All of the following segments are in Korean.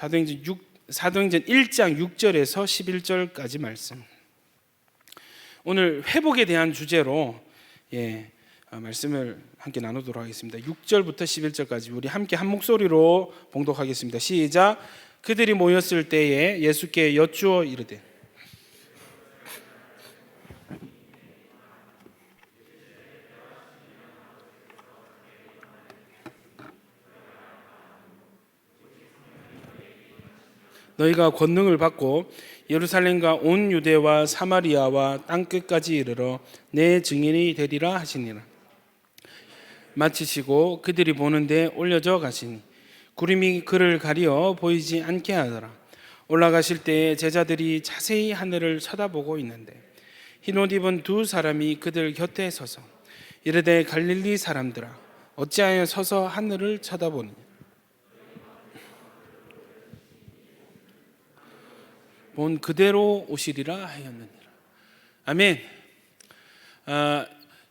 사도행전 1장 6절에서 11절까지 말씀. 오늘 회복에 대한 주제로 말씀을 함께 나누도록 하겠습니다. 6절부터 11절까지 우리 함께 한 목소리로 봉독하겠습니다. 시작. 그들이 모였을 때에 예수께 여쭈어 이르되 너희가 권능을 받고 예루살렘과 온 유대와 사마리아와 땅끝까지 이르러 내 증인이 되리라 하시니라. 마치시고 그들이 보는데 올려져 가시니 구름이 그를 가리어 보이지 않게 하더라. 올라가실 때에 제자들이 자세히 하늘을 쳐다보고 있는데 흰옷 입은 두 사람이 그들 곁에 서서 이르되 갈릴리 사람들아 어찌하여 서서 하늘을 쳐다보느냐. 본 그대로 오시리라 하였느니라. 아멘.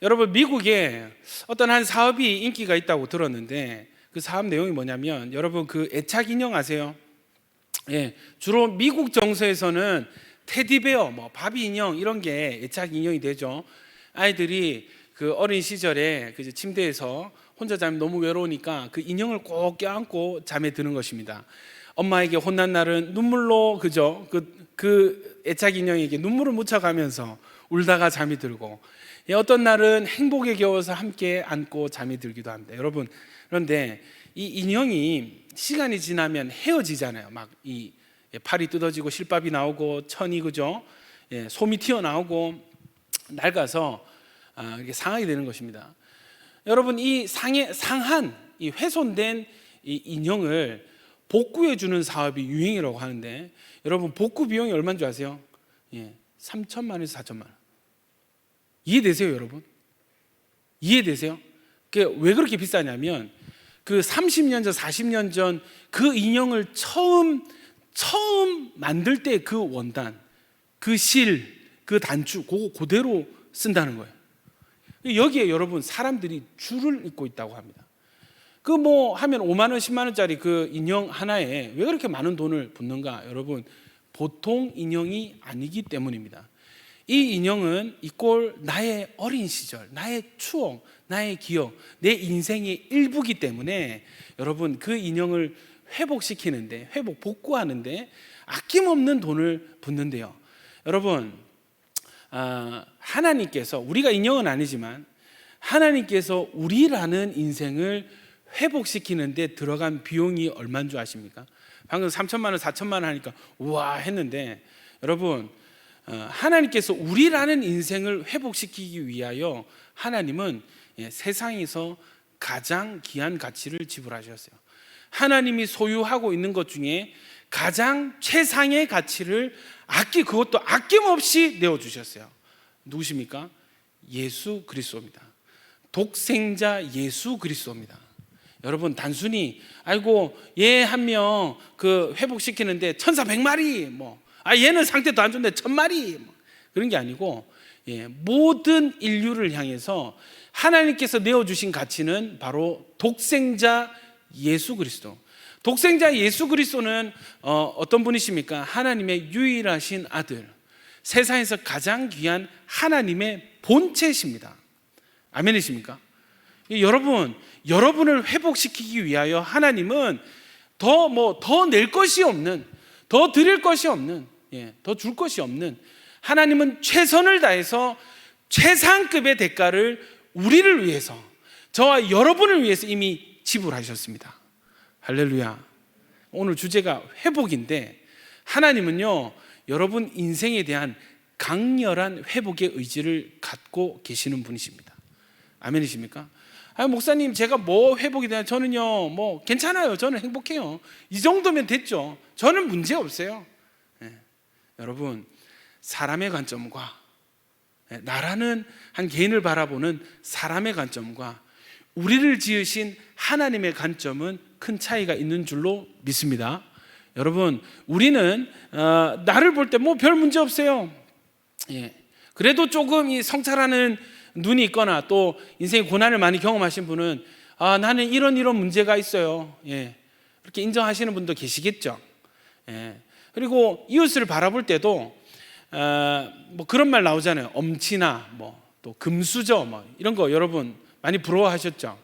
여러분, 미국에 어떤 한 사업이 인기가 있다고 들었는데 그 사업 내용이 뭐냐면, 여러분 그 애착 인형 아세요? 주로 미국 정서에서는 테디베어, 바비 인형 이런 게 애착 인형이 되죠. 아이들이 그 어린 시절에 그 침대에서 혼자 자면 너무 외로우니까 그 인형을 꼭 껴안고 잠에 드는 것입니다. 엄마에게 혼난 날은 눈물로 그 애착 인형에게 눈물을 묻혀가면서 울다가 잠이 들고, 어떤 날은 행복에 겨워서 함께 안고 잠이 들기도 합니다. 여러분, 그런데 이 인형이 시간이 지나면 헤어지잖아요. 막 이 팔이 뜯어지고 실밥이 나오고 천이 솜이 튀어나오고 낡아서 이렇게 상하게 되는 것입니다. 여러분, 이 상한 이 훼손된 이 인형을 복구해 주는 사업이 유행이라고 하는데, 여러분 복구 비용이 얼마인 줄 아세요? 3천만 원에서 4천만 원. 이해되세요, 여러분? 이해되세요? 왜 그렇게 비싸냐면 그 30년 전, 40년 전 그 인형을 처음 만들 때 그 원단, 그 실, 그 단추 그거 그대로 쓴다는 거예요. 여기에 여러분 사람들이 줄을 잇고 있다고 합니다. 하면 5만 원, 10만 원짜리 그 인형 하나에 왜 그렇게 많은 돈을 붓는가? 여러분, 보통 인형이 아니기 때문입니다. 이 인형은 이꼴 나의 어린 시절, 나의 추억, 나의 기억, 내 인생의 일부기 때문에 여러분 그 인형을 회복시키는데, 복구하는데 아낌없는 돈을 붓는데요. 여러분, 하나님께서, 우리가 인형은 아니지만 하나님께서 우리라는 인생을 회복시키는데 들어간 비용이 얼마인 줄 아십니까? 방금 3천만 원, 4천만 원 하니까 우와 했는데, 여러분 하나님께서 우리라는 인생을 회복시키기 위하여 하나님은 세상에서 가장 귀한 가치를 지불하셨어요. 하나님이 소유하고 있는 것 중에 가장 최상의 가치를 그것도 아낌없이 내어주셨어요. 누구십니까? 예수 그리스도입니다. 독생자 예수 그리스도입니다. 여러분, 단순히 얘 한 명 회복시키는데 1,400마리 얘는 상태도 안 좋은데 1,000마리 그런 게 아니고, 모든 인류를 향해서 하나님께서 내어주신 가치는 바로 독생자 예수 그리스도. 독생자 예수 그리스도는 어떤 분이십니까? 하나님의 유일하신 아들, 세상에서 가장 귀한 하나님의 본체십니다. 아멘이십니까? 여러분을 회복시키기 위하여 하나님은 더 낼 것이 없는, 더 드릴 것이 없는, 더 줄 것이 없는, 하나님은 최선을 다해서 최상급의 대가를 우리를 위해서, 저와 여러분을 위해서 이미 지불하셨습니다. 할렐루야. 오늘 주제가 회복인데, 하나님은요 여러분 인생에 대한 강렬한 회복의 의지를 갖고 계시는 분이십니다. 아멘이십니까? 목사님, 제가 회복이 되나? 저는요 괜찮아요. 저는 행복해요. 이 정도면 됐죠. 저는 문제 없어요. 여러분, 사람의 관점과 나라는 한 개인을 바라보는 사람의 관점과 우리를 지으신 하나님의 관점은 큰 차이가 있는 줄로 믿습니다. 여러분, 우리는 나를 볼 때 별 문제 없어요. 그래도 조금 이 성찰하는 눈이 있거나 또 인생의 고난을 많이 경험하신 분은 나는 이런 문제가 있어요. 그렇게 인정하시는 분도 계시겠죠. 예. 그리고 이웃을 바라볼 때도 뭐 그런 말 나오잖아요. 엄친아, 뭐 또 금수저, 뭐 이런 거 여러분 많이 부러워하셨죠?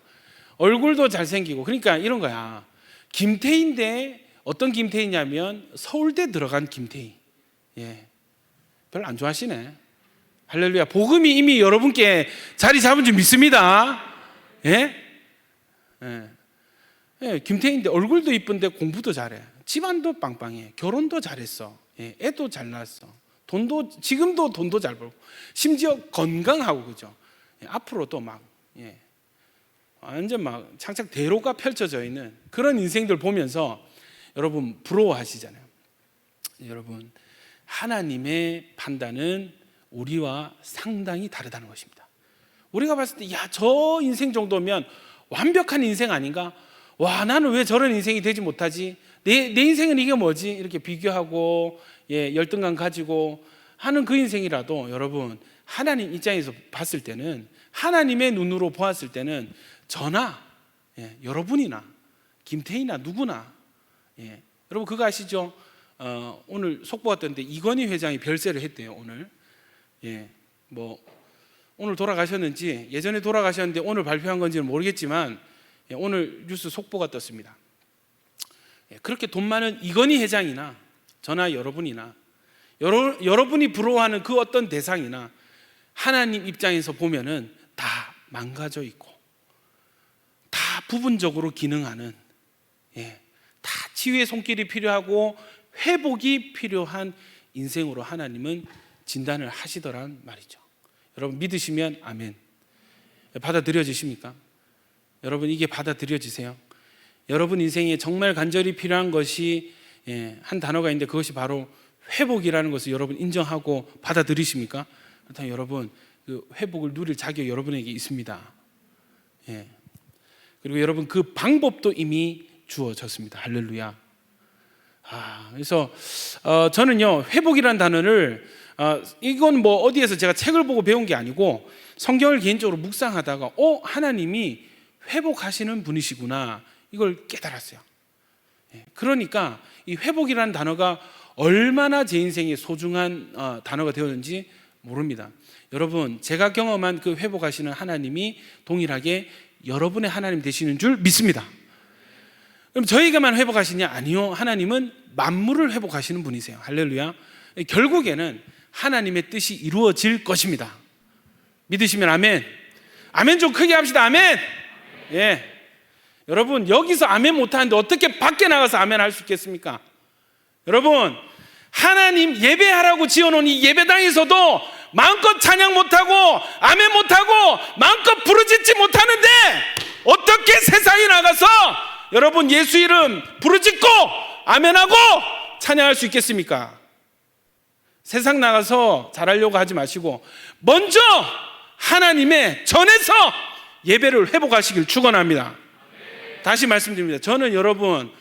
얼굴도 잘생기고. 그러니까 이런 거야. 김태희인데 어떤 김태희냐면 서울대 들어간 김태희. 예. 별로 안 좋아하시네. 할렐루야. 복음이 이미 여러분께 자리 잡은 줄 믿습니다. 예? 예. 예, 김태희인데 얼굴도 이쁜데 공부도 잘해. 집안도 빵빵해. 결혼도 잘했어. 예, 애도 잘 낳았어. 지금도 돈도 잘 벌고. 심지어 건강하고, 그죠? 예, 앞으로도 막, 예, 완전 막 창창 대로가 펼쳐져 있는 그런 인생들 보면서 여러분 부러워하시잖아요. 여러분, 하나님의 판단은 우리와 상당히 다르다는 것입니다. 우리가 봤을 때, 야, 저 인생 정도면 완벽한 인생 아닌가? 와, 나는 왜 저런 인생이 되지 못하지? 내 인생은 이게 뭐지? 이렇게 비교하고, 예, 열등감 가지고 하는 그 인생이라도 여러분, 하나님 입장에서 봤을 때는, 하나님의 눈으로 보았을 때는 저나, 예, 여러분이나 김태희나 누구나, 예, 여러분 그거 아시죠? 오늘 속보 왔던데 이건희 회장이 별세를 했대요. 오늘, 예, 뭐 오늘 돌아가셨는지, 예전에 돌아가셨는데 오늘 발표한 건지는 모르겠지만, 예, 오늘 뉴스 속보가 떴습니다. 예, 그렇게 돈 많은 이건희 회장이나 저나 여러분이나 여러분이 부러워하는 그 어떤 대상이나 하나님 입장에서 보면은 다 망가져 있고 다 부분적으로 기능하는, 예, 다 치유의 손길이 필요하고 회복이 필요한 인생으로 하나님은 진단을 하시더란 말이죠. 여러분 믿으시면 아멘. 받아들여지십니까? 여러분 이게 받아들여지세요? 여러분 인생에 정말 간절히 필요한 것이, 예, 한 단어가 있는데 그것이 바로 회복이라는 것을 여러분 인정하고 받아들이십니까? 그렇다면 여러분 그 회복을 누릴 자격이 여러분에게 있습니다. 예. 그리고 여러분 그 방법도 이미 주어졌습니다. 할렐루야. 그래서 저는요, 회복이라는 단어를 이건 뭐 어디에서 제가 책을 보고 배운 게 아니고 성경을 개인적으로 묵상하다가 하나님이 회복하시는 분이시구나, 이걸 깨달았어요. 예. 그러니까 이 회복이라는 단어가 얼마나 제 인생에 소중한 단어가 되었는지 모릅니다. 여러분, 제가 경험한 그 회복하시는 하나님이 동일하게 여러분의 하나님 되시는 줄 믿습니다. 그럼 저에게만 회복하시냐? 아니요. 하나님은 만물을 회복하시는 분이세요. 할렐루야. 결국에는 하나님의 뜻이 이루어질 것입니다. 믿으시면 아멘. 아멘 좀 크게 합시다. 아멘. 예. 여러분 여기서 아멘 못하는데 어떻게 밖에 나가서 아멘 할 수 있겠습니까? 여러분, 하나님 예배하라고 지어놓은 이 예배당에서도 마음껏 찬양 못하고 아멘 못하고 마음껏 부르짖지 못하는데 어떻게 세상에 나가서 여러분 예수 이름 부르짖고 아멘하고 찬양할 수 있겠습니까? 세상 나가서 잘하려고 하지 마시고 먼저 하나님의 전에서 예배를 회복하시길 축원합니다. 다시 말씀드립니다. 저는 여러분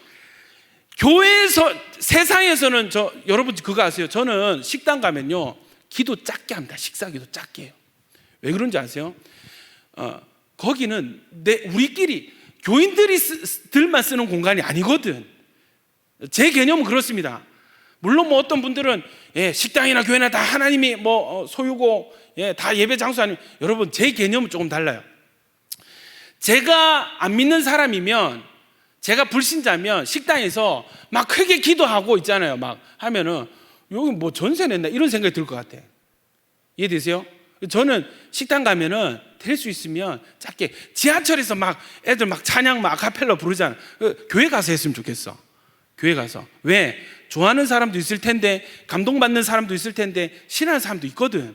교회에서, 세상에서는 여러분 그거 아세요? 저는 식당 가면요 기도 작게 합니다. 식사기도 작게 해요. 왜 그런지 아세요? 거기는 우리끼리 교인들만 쓰는 공간이 아니거든. 제 개념은 그렇습니다. 물론 뭐 어떤 분들은, 예, 식당이나 교회나 다 하나님이 뭐 소유고, 예, 다 예배 장소 아니면, 여러분 제 개념은 조금 달라요. 제가 안 믿는 사람이면, 제가 불신자면 식당에서 막 크게 기도하고 있잖아요. 막 하면은 여기 뭐 전세 냈나 이런 생각이 들 것 같아. 이해되세요? 저는 식당 가면은 될 수 있으면 작게, 지하철에서 막 애들 막 찬양 막 아카펠라 부르잖아. 교회 가서 했으면 좋겠어. 교회 가서. 왜? 좋아하는 사람도 있을 텐데, 감동받는 사람도 있을 텐데, 싫어하는 사람도 있거든.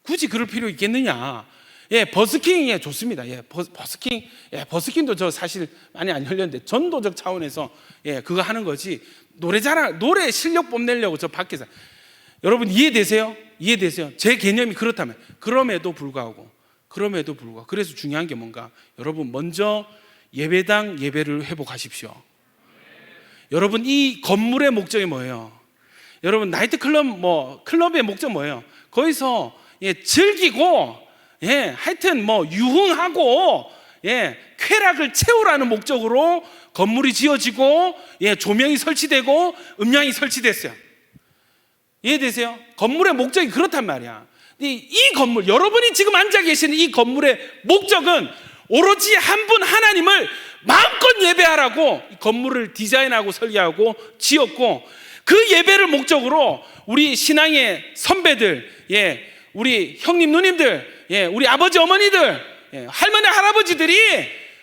굳이 그럴 필요 있겠느냐? 예, 버스킹, 예, 좋습니다. 예, 버스킹, 예, 버스킹도 저 사실 많이 안 열렸는데 전도적 차원에서, 예, 그거 하는 거지. 노래 실력 뽐내려고 저 밖에서. 여러분 이해되세요? 이해되세요? 제 개념이 그렇다면. 그럼에도 불구하고 그래서 중요한 게 뭔가, 여러분 먼저 예배당 예배를 회복하십시오. 여러분 이 건물의 목적이 뭐예요? 여러분 나이트클럽 뭐 클럽의 목적 뭐예요? 거기서, 예, 즐기고, 예, 하여튼 뭐 유흥하고, 쾌락을 채우라는 목적으로 건물이 지어지고 조명이 설치되고 음향이 설치됐어요. 이해되세요? 건물의 목적이 그렇단 말이야. 이 건물, 여러분이 지금 앉아 계시는 이 건물의 목적은 오로지 한 분 하나님을 마음껏 예배하라고 이 건물을 디자인하고 설계하고 지었고, 그 예배를 목적으로 우리 신앙의 선배들, 우리 형님 누님들, 우리 아버지 어머니들, 할머니 할아버지들이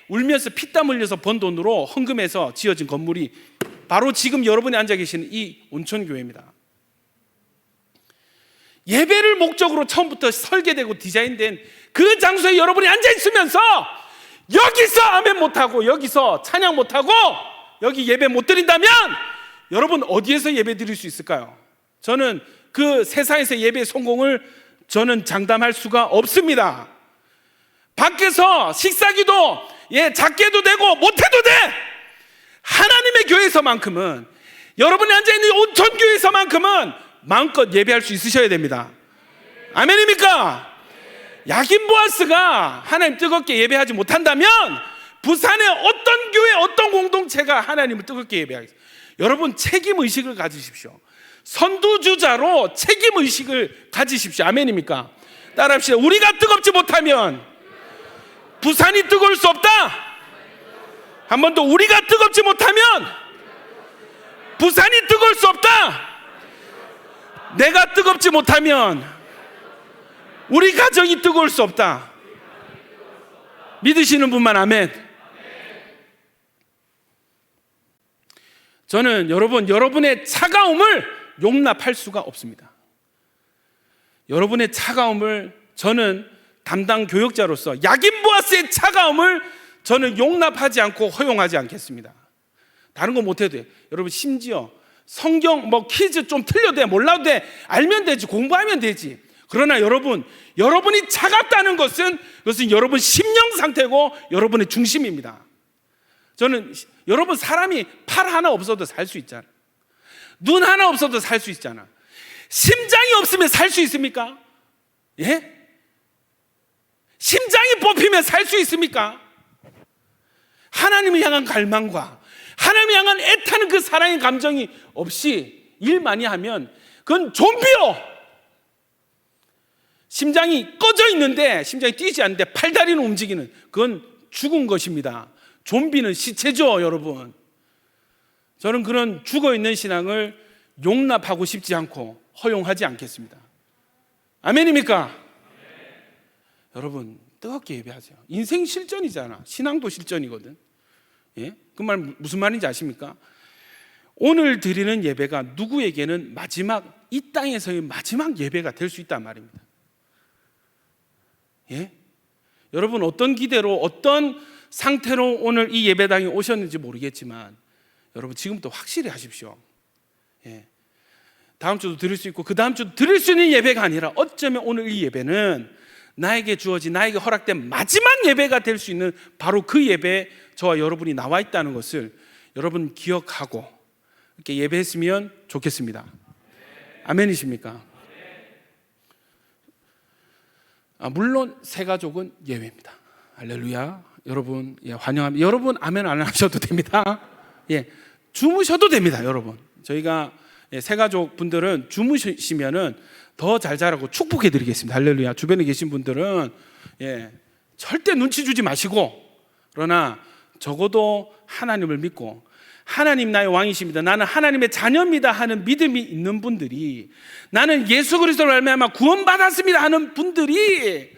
울면서 피땀 흘려서 번 돈으로 헌금해서 지어진 건물이 바로 지금 여러분이 앉아 계시는 이 온천교회입니다. 예배를 목적으로 처음부터 설계되고 디자인된 그 장소에 여러분이 앉아 있으면서 여기서 아멘 못하고 여기서 찬양 못하고 여기 예배 못 드린다면 여러분 어디에서 예배 드릴 수 있을까요? 저는 그 세상에서 예배의 성공을 저는 장담할 수가 없습니다. 밖에서 식사기도 작게도 되고 못해도 돼. 하나님의 교회에서만큼은, 여러분이 앉아있는 온천교회에서만큼은 마음껏 예배할 수 있으셔야 됩니다. 아멘입니까? 야긴 보아스가 하나님 뜨겁게 예배하지 못한다면 부산의 어떤 교회, 어떤 공동체가 하나님을 뜨겁게 예배하겠어요? 여러분 책임의식을 가지십시오. 선두주자로 책임의식을 가지십시오. 아멘입니까? 따라합시다. 우리가 뜨겁지 못하면 부산이 뜨거울 수 없다. 한 번 더, 우리가 뜨겁지 못하면 부산이 뜨거울 수 없다. 내가 뜨겁지 못하면 우리 가정이 뜨거울 수 없다. 믿으시는 분만 아멘. 저는 여러분의 차가움을 용납할 수가 없습니다. 여러분의 차가움을, 저는 담당 교역자로서 야긴 보아스의 차가움을 저는 용납하지 않고 허용하지 않겠습니다. 다른 거 못해도 돼요. 여러분 심지어 성경 퀴즈 좀 틀려도 돼, 몰라도 돼, 알면 되지, 공부하면 되지. 그러나 여러분이 차갑다는 것은 그것은 여러분 심령 상태고 여러분의 중심입니다. 저는 여러분 사람이 팔 하나 없어도 살 수 있잖아. 눈 하나 없어도 살 수 있잖아. 심장이 없으면 살 수 있습니까? 심장이 뽑히면 살 수 있습니까? 하나님을 향한 갈망과 하나님을 향한 애타는 그 사랑의 감정이 없이 일 많이 하면 그건 좀비요. 심장이 꺼져 있는데, 심장이 뛰지 않는데 팔다리는 움직이는, 그건 죽은 것입니다. 좀비는 시체죠, 여러분. 저는 그런 죽어있는 신앙을 용납하고 싶지 않고 허용하지 않겠습니다. 아멘입니까? 여러분 뜨겁게 예배하세요. 인생 실전이잖아. 신앙도 실전이거든. 그 말 무슨 말인지 아십니까? 오늘 드리는 예배가 누구에게는 이 땅에서의 마지막 예배가 될 수 있단 말입니다. 여러분 어떤 기대로, 어떤 상태로 오늘 이 예배당에 오셨는지 모르겠지만 여러분 지금부터 확실히 하십시오. 다음 주도 드릴 수 있고 그 다음 주도 드릴 수 있는 예배가 아니라 어쩌면 오늘 이 예배는 나에게 주어진, 나에게 허락된 마지막 예배가 될 수 있는 바로 그 예배에 저와 여러분이 나와 있다는 것을 여러분 기억하고 이렇게 예배했으면 좋겠습니다. 아멘이십니까? 물론 새 가족은 예외입니다. 할렐루야. 여러분 환영합니다. 여러분 아멘 안 하셔도 됩니다. 주무셔도 됩니다. 여러분 저희가 새 가족 분들은 주무시면은 더 잘 자라고 축복해 드리겠습니다. 할렐루야. 주변에 계신 분들은 절대 눈치 주지 마시고, 그러나 적어도 하나님을 믿고 하나님 나의 왕이십니다, 나는 하나님의 자녀입니다 하는 믿음이 있는 분들이, 나는 예수 그리스도로 말미암아 구원받았습니다 하는 분들이,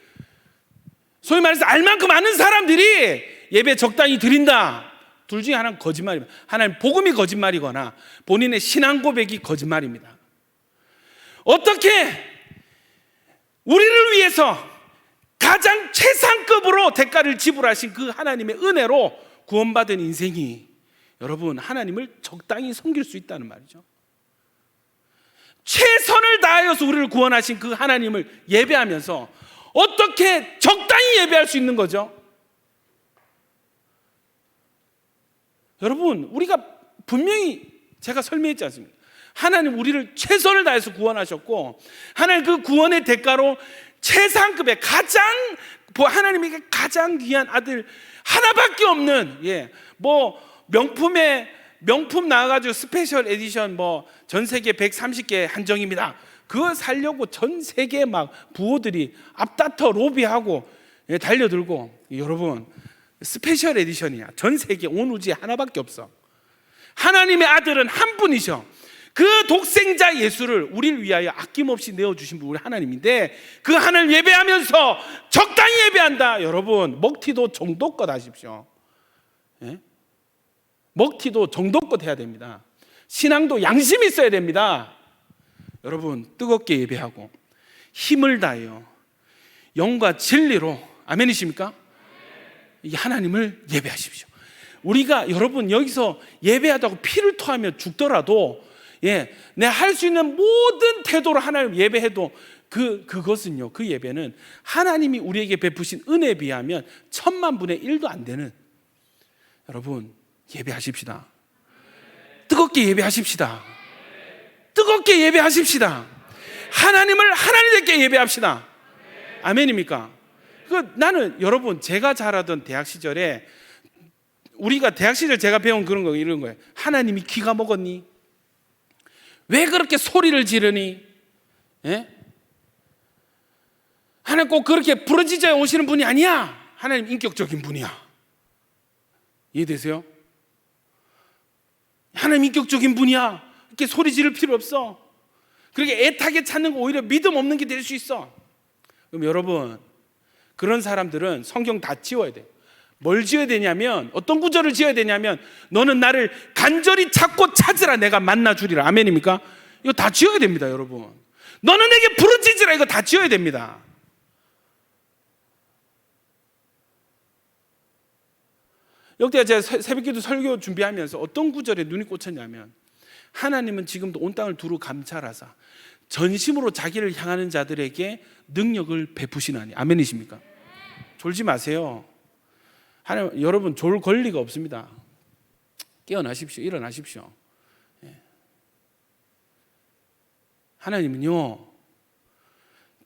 소위 말해서 알만큼 아는 사람들이 예배 적당히 드린다. 둘 중에 하나는 거짓말입니다. 하나는 복음이 거짓말이거나 본인의 신앙 고백이 거짓말입니다. 어떻게 우리를 위해서 가장 최상급으로 대가를 지불하신 그 하나님의 은혜로 구원받은 인생이 여러분 하나님을 적당히 섬길 수 있다는 말이죠. 최선을 다하여서 우리를 구원하신 그 하나님을 예배하면서 어떻게 적당히 예배할 수 있는 거죠? 여러분 우리가 분명히 제가 설명했지 않습니까? 하나님 우리를 최선을 다해서 구원하셨고, 하나님 그 구원의 대가로 최상급의 가장 하나님에게 가장 귀한 아들 하나밖에 없는, 뭐 명품 나와가지고 스페셜 에디션 뭐 전 세계 130개 한정입니다. 그거 살려고 전 세계 막 부호들이 앞다퉈 로비하고 달려들고, 여러분 스페셜 에디션이야. 전 세계 온 우주에 하나밖에 없어. 하나님의 아들은 한 분이셔. 그 독생자 예수를 우리를 위하여 아낌없이 내어주신 분 우리 하나님인데, 그 하나님을 예배하면서 적당히 예배한다. 여러분 먹튀도 정도껏 하십시오. 먹튀도 정도껏 해야 됩니다. 신앙도 양심이 있어야 됩니다. 여러분 뜨겁게 예배하고 힘을 다해요. 영과 진리로, 아멘이십니까? 이 하나님을 예배하십시오. 우리가 여러분 여기서 예배하다고 피를 토하며 죽더라도 내가 할 수 있는 모든 태도로 하나님 예배해도 그것은요, 그 예배는 하나님이 우리에게 베푸신 은혜에 비하면 1000만분의 1도 안 되는, 여러분 예배하십시다. 뜨겁게 예배하십시다. 뜨겁게 예배하십시다. 하나님을 하나님께 예배합시다. 아멘입니까? 나는 여러분 제가 자라던 대학 시절에, 우리가 대학 시절 제가 배운 그런 거 이런 거예요. 하나님이 귀가 먹었니? 왜 그렇게 소리를 지르니? 하나님 꼭 그렇게 부르짖어 오시는 분이 아니야. 하나님 인격적인 분이야. 이해되세요? 하나님 인격적인 분이야. 이렇게 소리 지를 필요 없어. 그렇게 애타게 찾는 거 오히려 믿음 없는 게 될 수 있어. 그럼 여러분 그런 사람들은 성경 다 지워야 돼요. 뭘 지어야 되냐면, 어떤 구절을 지어야 되냐면, 너는 나를 간절히 찾고 찾으라 내가 만나주리라. 아멘입니까? 이거 다 지어야 됩니다. 여러분 너는 내게 부르짖으라. 이거 다 지어야 됩니다. 역대 제가 새벽기도 설교 준비하면서 어떤 구절에 눈이 꽂혔냐면, 하나님은 지금도 온 땅을 두루 감찰하사 전심으로 자기를 향하는 자들에게 능력을 베푸시나니. 아멘이십니까? 졸지 마세요. 하나님, 여러분 졸 권리가 없습니다. 깨어나십시오. 일어나십시오. 하나님은요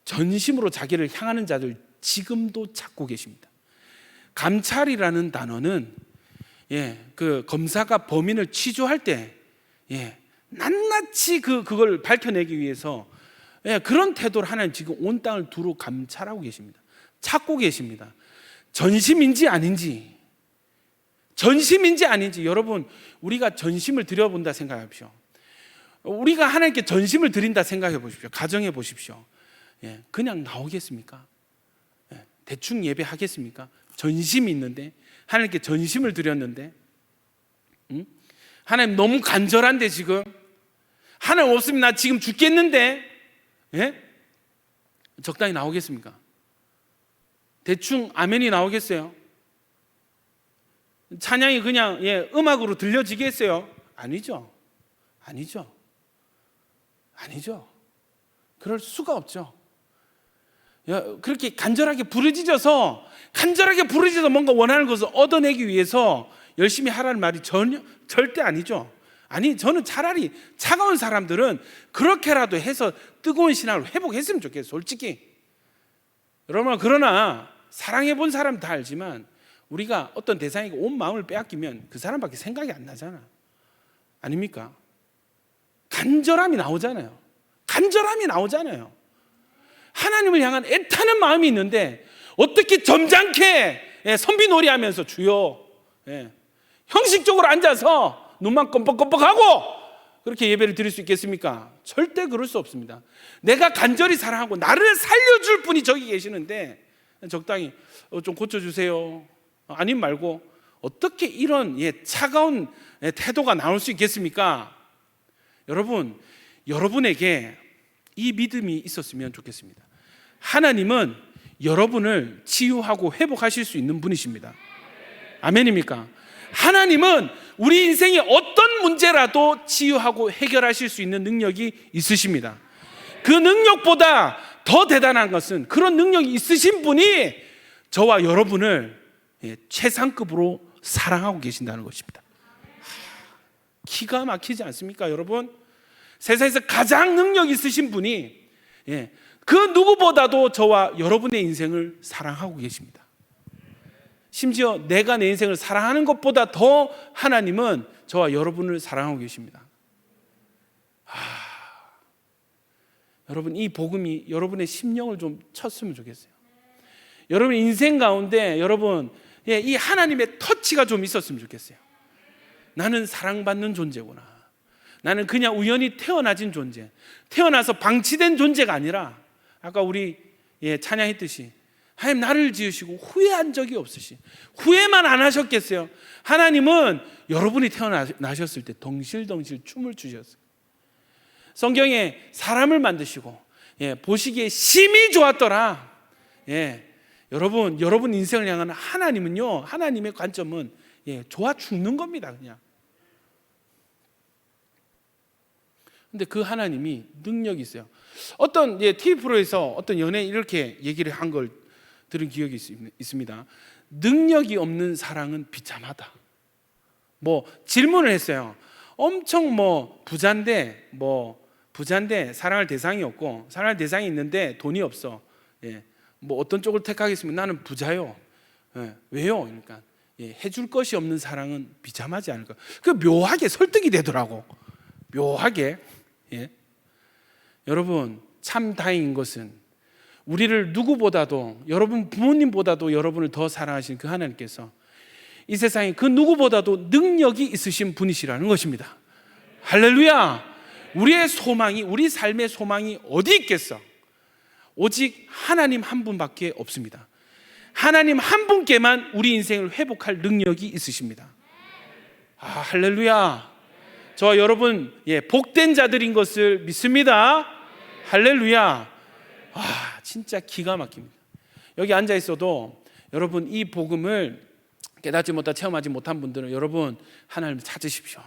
전심으로 자기를 향하는 자들 지금도 찾고 계십니다. 감찰이라는 단어는 그 검사가 범인을 취조할 때 낱낱이 그걸 밝혀내기 위해서 그런 태도를 하나님 지금 온 땅을 두루 감찰하고 계십니다. 찾고 계십니다. 전심인지 아닌지, 여러분 우리가 전심을 드려본다 생각하십시오. 우리가 하나님께 전심을 드린다 생각해 보십시오. 가정해 보십시오. 그냥 나오겠습니까? 대충 예배하겠습니까? 전심이 있는데, 하나님께 전심을 드렸는데, 하나님 너무 간절한데 지금 하나님 없으면 나 지금 죽겠는데, 적당히 나오겠습니까? 대충 아멘이 나오겠어요? 찬양이 그냥 음악으로 들려지겠어요? 아니죠. 그럴 수가 없죠. 그렇게 간절하게 부르짖어서 뭔가 원하는 것을 얻어내기 위해서 열심히 하라는 말이 절대 아니죠. 아니, 저는 차라리 차가운 사람들은 그렇게라도 해서 뜨거운 신앙을 회복했으면 좋겠어요. 솔직히 여러분, 그러나 사랑해 본 사람 다 알지만 우리가 어떤 대상에게 온 마음을 빼앗기면 그 사람밖에 생각이 안 나잖아. 아닙니까? 간절함이 나오잖아요. 하나님을 향한 애타는 마음이 있는데 어떻게 점잖게 선비놀이 하면서 주여, 형식적으로 앉아서 눈만 껌뻑껌뻑하고 그렇게 예배를 드릴 수 있겠습니까? 절대 그럴 수 없습니다. 내가 간절히 사랑하고 나를 살려줄 분이 저기 계시는데 적당히 좀 고쳐주세요, 아님 말고 어떻게 이런 차가운 태도가 나올 수 있겠습니까? 여러분, 여러분에게 이 믿음이 있었으면 좋겠습니다. 하나님은 여러분을 치유하고 회복하실 수 있는 분이십니다. 아멘입니까? 하나님은 우리 인생의 어떤 문제라도 치유하고 해결하실 수 있는 능력이 있으십니다. 그 능력보다 더 대단한 것은 그런 능력이 있으신 분이 저와 여러분을 최상급으로 사랑하고 계신다는 것입니다. 기가 막히지 않습니까, 여러분? 세상에서 가장 능력 있으신 분이 그 누구보다도 저와 여러분의 인생을 사랑하고 계십니다. 심지어 내가 내 인생을 사랑하는 것보다 더 하나님은 저와 여러분을 사랑하고 계십니다. 여러분, 이 복음이 여러분의 심령을 좀 쳤으면 좋겠어요. 여러분 인생 가운데 여러분 이 하나님의 터치가 좀 있었으면 좋겠어요. 나는 사랑받는 존재구나. 나는 그냥 우연히 태어나진 존재, 태어나서 방치된 존재가 아니라 아까 우리 찬양했듯이 하나님 나를 지으시고 후회한 적이 없으시, 후회만 안 하셨겠어요? 하나님은 여러분이 태어나셨을 때 덩실덩실 춤을 추셨어요. 성경에 사람을 만드시고 보시기에 심히 좋았더라. 여러분 인생을 향한 하나님은요, 하나님의 관점은 좋아 죽는 겁니다. 그냥. 근데 그 하나님이 능력이 있어요. 어떤 TV 프로에서 어떤 연예인 이렇게 얘기를 한 걸 들은 기억이 있습니다. 능력이 없는 사랑은 비참하다. 뭐 질문을 했어요. 엄청 부자인데 사랑할 대상이 없고, 사랑할 대상이 있는데 돈이 없어. 어떤 쪽을 택하겠습니까? 나는 부자요. 왜요? 그러니까 해줄 것이 없는 사랑은 비참하지 않을까. 그 묘하게 설득이 되더라고. 묘하게. 여러분 참 다행인 것은 우리를 누구보다도, 여러분 부모님보다도 여러분을 더 사랑하신 그 하나님께서 이 세상에 그 누구보다도 능력이 있으신 분이시라는 것입니다. 할렐루야. 우리의 소망이, 우리 삶의 소망이 어디 있겠어? 오직 하나님 한 분밖에 없습니다. 하나님 한 분께만 우리 인생을 회복할 능력이 있으십니다. 할렐루야. 저와 여러분 복된 자들인 것을 믿습니다. 할렐루야. 진짜 기가 막힙니다. 여기 앉아 있어도 여러분 이 복음을 깨닫지 못하고 체험하지 못한 분들은 여러분 하나님을 찾으십시오.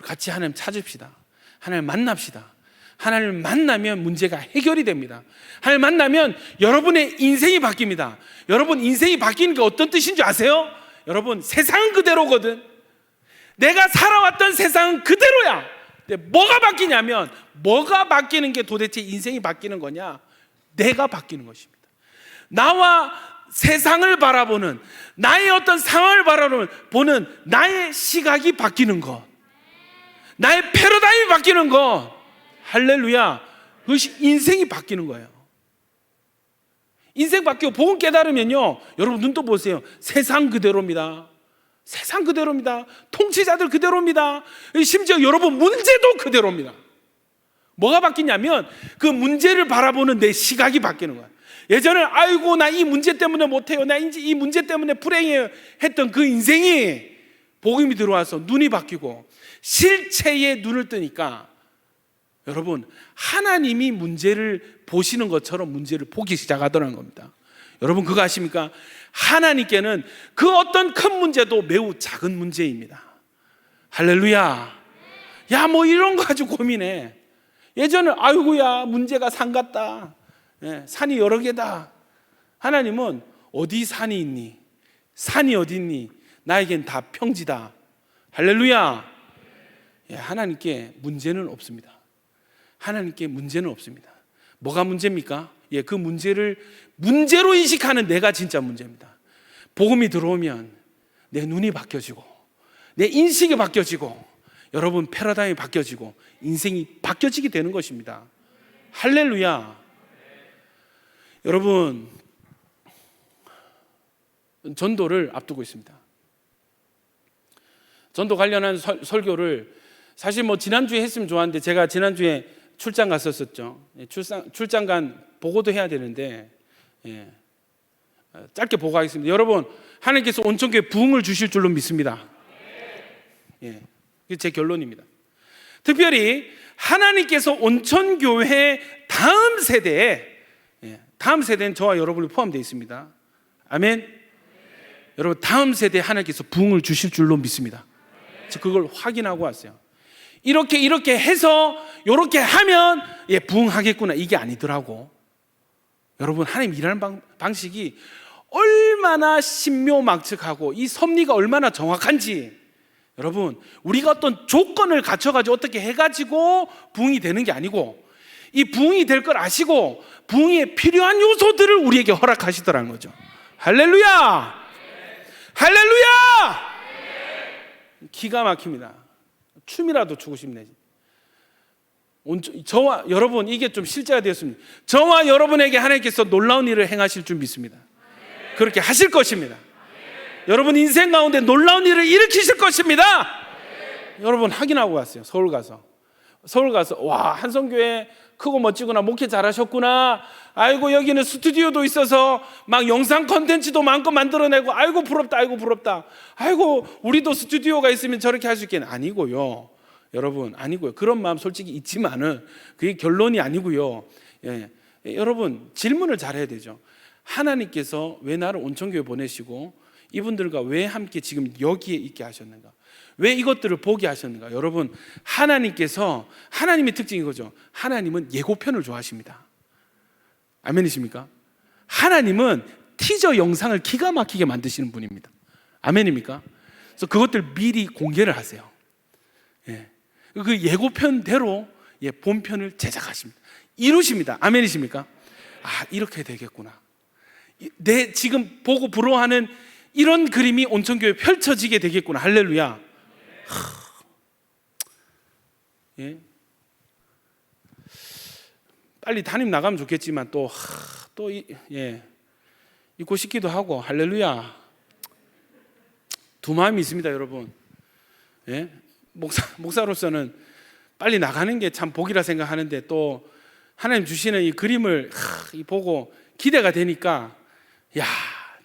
같이 하나님 찾읍시다. 하나님 만납시다. 하나님을 만나면 문제가 해결이 됩니다. 하나님을 만나면 여러분의 인생이 바뀝니다. 여러분 인생이 바뀌는 게 어떤 뜻인지 아세요? 여러분 세상은 그대로거든. 내가 살아왔던 세상은 그대로야. 근데 뭐가 바뀌냐면, 뭐가 바뀌는 게 도대체 인생이 바뀌는 거냐? 내가 바뀌는 것입니다. 나와 세상을 바라보는, 나의 어떤 상황을 바라보는 나의 시각이 바뀌는 것, 나의 패러다임이 바뀌는 것. 할렐루야. 그것이 인생이 바뀌는 거예요. 인생 바뀌고 복음 깨달으면요, 여러분 눈 또 보세요. 세상 그대로입니다. 세상 그대로입니다. 통치자들 그대로입니다. 심지어 여러분 문제도 그대로입니다. 뭐가 바뀌냐면 그 문제를 바라보는 내 시각이 바뀌는 거야. 예전에 아이고 나 이 문제 때문에 못해요, 나 이 문제 때문에 불행해요 했던 그 인생이 복음이 들어와서 눈이 바뀌고 실체에 눈을 뜨니까 여러분 하나님이 문제를 보시는 것처럼 문제를 보기 시작하더라는 겁니다. 여러분 그거 아십니까? 하나님께는 그 어떤 큰 문제도 매우 작은 문제입니다. 할렐루야. 야 이런 거 가지고 고민해. 예전에 아이고야 문제가 산 같다, 산이 여러 개다. 하나님은 어디 산이 있니? 산이 어디 있니? 나에겐 다 평지다. 할렐루야. 하나님께 문제는 없습니다. 하나님께 문제는 없습니다. 뭐가 문제입니까? 그 문제를 문제로 인식하는 내가 진짜 문제입니다. 복음이 들어오면 내 눈이 바뀌어지고 내 인식이 바뀌어지고 여러분 패러다임이 바뀌어지고 인생이 바뀌어지게 되는 것입니다. 할렐루야. 여러분 전도를 앞두고 있습니다. 전도 관련한 설교를 사실 지난주에 했으면 좋았는데 제가 지난주에 출장 갔었었죠. 출장 간 보고도 해야 되는데 짧게 보고하겠습니다. 여러분 하나님께서 온천교회 부흥을 주실 줄로 믿습니다. 이게 제 결론입니다. 특별히 하나님께서 온천교회 다음 세대는 저와 여러분이 포함되어 있습니다. 아멘. 여러분 다음 세대에 하나님께서 부흥을 주실 줄로 믿습니다. 그걸 확인하고 왔어요. 이렇게 해서 이렇게 하면 부흥하겠구나, 이게 아니더라고. 여러분 하나님 일하는 방식이 얼마나 신묘막측하고 이 섭리가 얼마나 정확한지, 여러분 우리가 어떤 조건을 갖춰가지고 어떻게 해가지고 부흥이 되는 게 아니고 이 부흥이 될 걸 아시고 부흥에 필요한 요소들을 우리에게 허락하시더라는 거죠. 할렐루야! 할렐루야! 기가 막힙니다. 춤이라도 추고 싶네. 저와 여러분, 이게 좀 실제가 되었습니다. 저와 여러분에게 하나님께서 놀라운 일을 행하실 줄 믿습니다. 그렇게 하실 것입니다. 여러분 인생 가운데 놀라운 일을 일으키실 것입니다. 여러분 확인하고 갔어요. 서울 가서 와, 한성교회 크고 멋지구나, 목회 잘하셨구나, 아이고 여기는 스튜디오도 있어서 막 영상 컨텐츠도 마음껏 만들어내고, 아이고 부럽다, 아이고 부럽다, 아이고 우리도 스튜디오가 있으면 저렇게 할 수 있겠네. 아니고요 여러분, 아니고요. 그런 마음 솔직히 있지만은 그게 결론이 아니고요. 여러분 질문을 잘해야 되죠. 하나님께서 왜 나를 온천교회 보내시고 이분들과 왜 함께 지금 여기에 있게 하셨는가? 왜 이것들을 보게 하셨는가? 여러분, 하나님의 특징이 거죠. 하나님은 예고편을 좋아하십니다. 아멘이십니까? 하나님은 티저 영상을 기가 막히게 만드시는 분입니다. 아멘입니까? 그래서 그것들 미리 공개를 하세요. 그 예고편대로 본편을 제작하십니다. 이루십니다. 아멘이십니까? 아, 이렇게 되겠구나. 내 지금 보고 부러워하는 이런 그림이 온천교회에 펼쳐지게 되겠구나. 할렐루야. 빨리 담임 나가면 좋겠지만 잊고 싶기도 하고. 할렐루야. 두 마음이 있습니다, 여러분. 목사로서는 빨리 나가는 게 참 복이라 생각하는데, 또 하나님 주시는 이 그림을 보고 기대가 되니까, 야,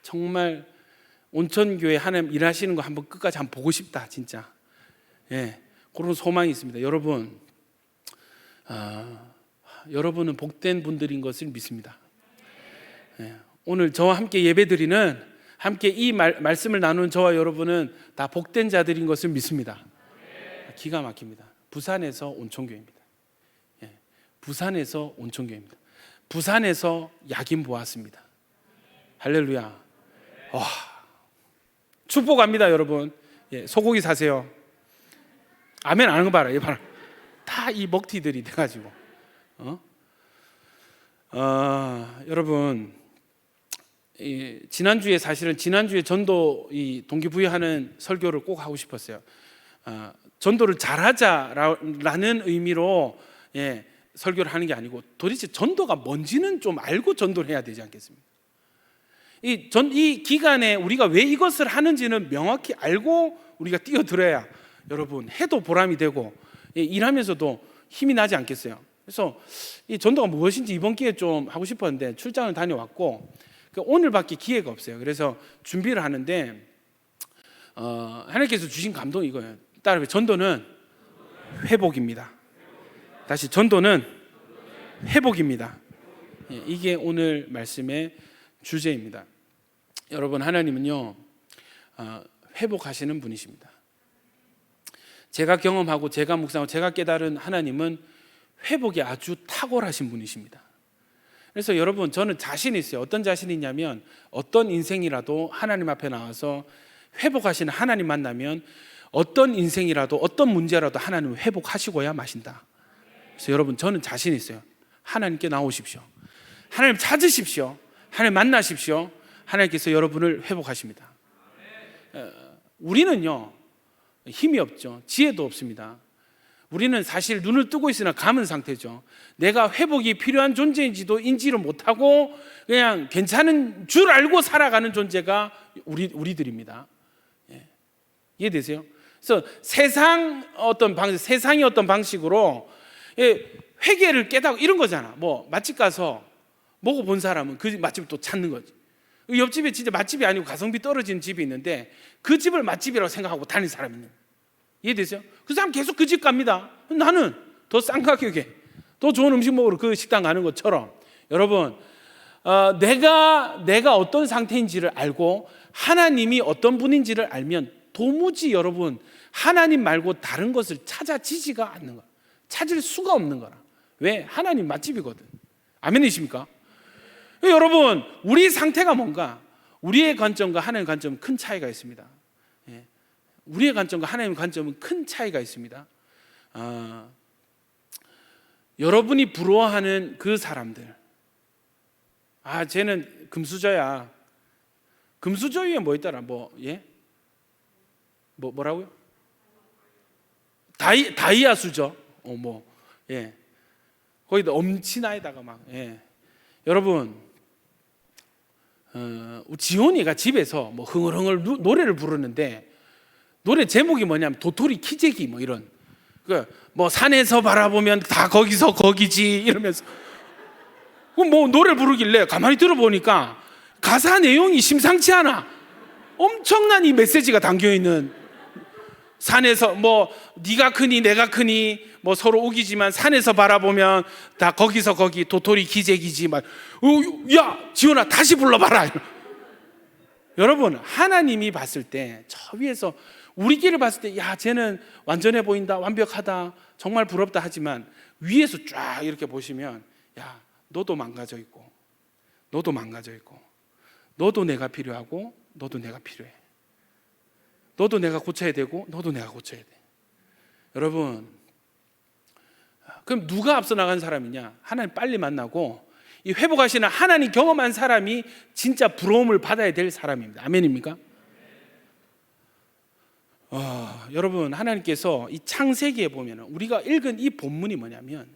정말 온천교회 하나님 일하시는 거 한번 끝까지 한번 보고 싶다, 진짜. 그런 소망이 있습니다. 여러분, 여러분은 복된 분들인 것을 믿습니다. 오늘 저와 함께 예배드리는, 함께 이 말씀을 나누는 저와 여러분은 다 복된 자들인 것을 믿습니다. 기가 막힙니다. 부산에서 온천교회입니다. 부산에서 온천교회입니다. 부산에서 야긴 보았습니다. 할렐루야. 와, 축복합니다, 여러분. 소고기 사세요. 아멘 안 하는 거 봐라. 다 이 먹튀들이 돼가지고. 여러분, 지난주에 전도 동기부여하는 설교를 꼭 하고 싶었어요. 전도를 잘하자라는 의미로 설교를 하는 게 아니고, 도대체 전도가 뭔지는 좀 알고 전도를 해야 되지 않겠습니까? 이 기간에 우리가 왜 이것을 하는지는 명확히 알고 우리가 뛰어들어야 여러분 해도 보람이 되고 일하면서도 힘이 나지 않겠어요? 그래서 이 전도가 무엇인지 이번 기회에 좀 하고 싶었는데 출장을 다녀왔고 오늘밖에 기회가 없어요. 그래서 준비를 하는데 하나님께서 주신 감동이 이거예요. 따라해, 전도는 회복입니다. 다시, 전도는 회복입니다. 이게 오늘 말씀의 주제입니다. 여러분, 하나님은요 회복하시는 분이십니다. 제가 경험하고 제가 묵상하고 제가 깨달은 하나님은 회복이 아주 탁월하신 분이십니다. 그래서 여러분, 저는 자신이 있어요. 어떤 자신이 있냐면, 어떤 인생이라도 하나님 앞에 나와서 회복하시는 하나님 만나면 어떤 인생이라도 어떤 문제라도 하나님은 회복하시고야 마신다. 그래서 여러분, 저는 자신 있어요. 하나님께 나오십시오. 하나님 찾으십시오. 하나님 만나십시오. 하나님께서 여러분을 회복하십니다. 우리는요 힘이 없죠. 지혜도 없습니다. 우리는 사실 눈을 뜨고 있으나 감은 상태죠. 내가 회복이 필요한 존재인지도 인지를 못하고 그냥 괜찮은 줄 알고 살아가는 존재가 우리들입니다. 이해되세요? 그래서 세상의 어떤 방식으로 회개를 깨닫고 이런 거잖아. 뭐 맛집 가서 먹어본 사람은 그 맛집을 또 찾는 거지. 옆집에 진짜 맛집이 아니고 가성비 떨어지는 집이 있는데 그 집을 맛집이라고 생각하고 다니는 사람이 있는 거예요. 이해되세요? 그 사람 계속 그 집 갑니다. 나는 더 싼 가격에 더 좋은 음식 먹으러 그 식당 가는 것처럼, 여러분, 내가 어떤 상태인지를 알고 하나님이 어떤 분인지를 알면 도무지 여러분 하나님 말고 다른 것을 찾아지지가 않는 거야. 찾을 수가 없는 거라. 왜? 하나님 맛집이거든. 아멘이십니까? 여러분, 우리 상태가 뭔가, 우리의 관점과 하나님의 관점은 큰 차이가 있습니다. 우리의 관점과 하나님의 관점은 큰 차이가 있습니다. 여러분이 부러워하는 그 사람들, 쟤는 금수저야. 금수저 위에 뭐 있더라? 뭐라고요? 다이아 수저. 거기다 엄친아에다가 막. 여러분, 지훈이가 집에서 뭐 흥얼흥얼 노래를 부르는데, 노래 제목이 뭐냐면 도토리 키재기 뭐 이런. 뭐 산에서 바라보면 다 거기서 거기지 이러면서 뭐 노래를 부르길래 가만히 들어보니까 가사 내용이 심상치 않아. 엄청난 이 메시지가 담겨있는, 산에서 뭐 네가 크니 내가 크니 뭐 서로 우기지만 산에서 바라보면 다 거기서 거기 도토리 기재기지 막. 야 지훈아 다시 불러봐라. 여러분, 하나님이 봤을 때 저 위에서 우리끼리 봤을 때 야 쟤는 완전해 보인다, 완벽하다, 정말 부럽다 하지만 위에서 쫙 이렇게 보시면 야 너도 망가져 있고 너도 망가져 있고 너도 내가 필요하고 너도 내가 필요해. 너도 내가 고쳐야 되고 너도 내가 고쳐야 돼. 여러분, 그럼 누가 앞서 나간 사람이냐? 하나님 빨리 만나고 이 회복하시는 하나님 경험한 사람이 진짜 부러움을 받아야 될 사람입니다. 아멘입니까? 여러분, 하나님께서 이 창세기에 보면 우리가 읽은 이 본문이 뭐냐면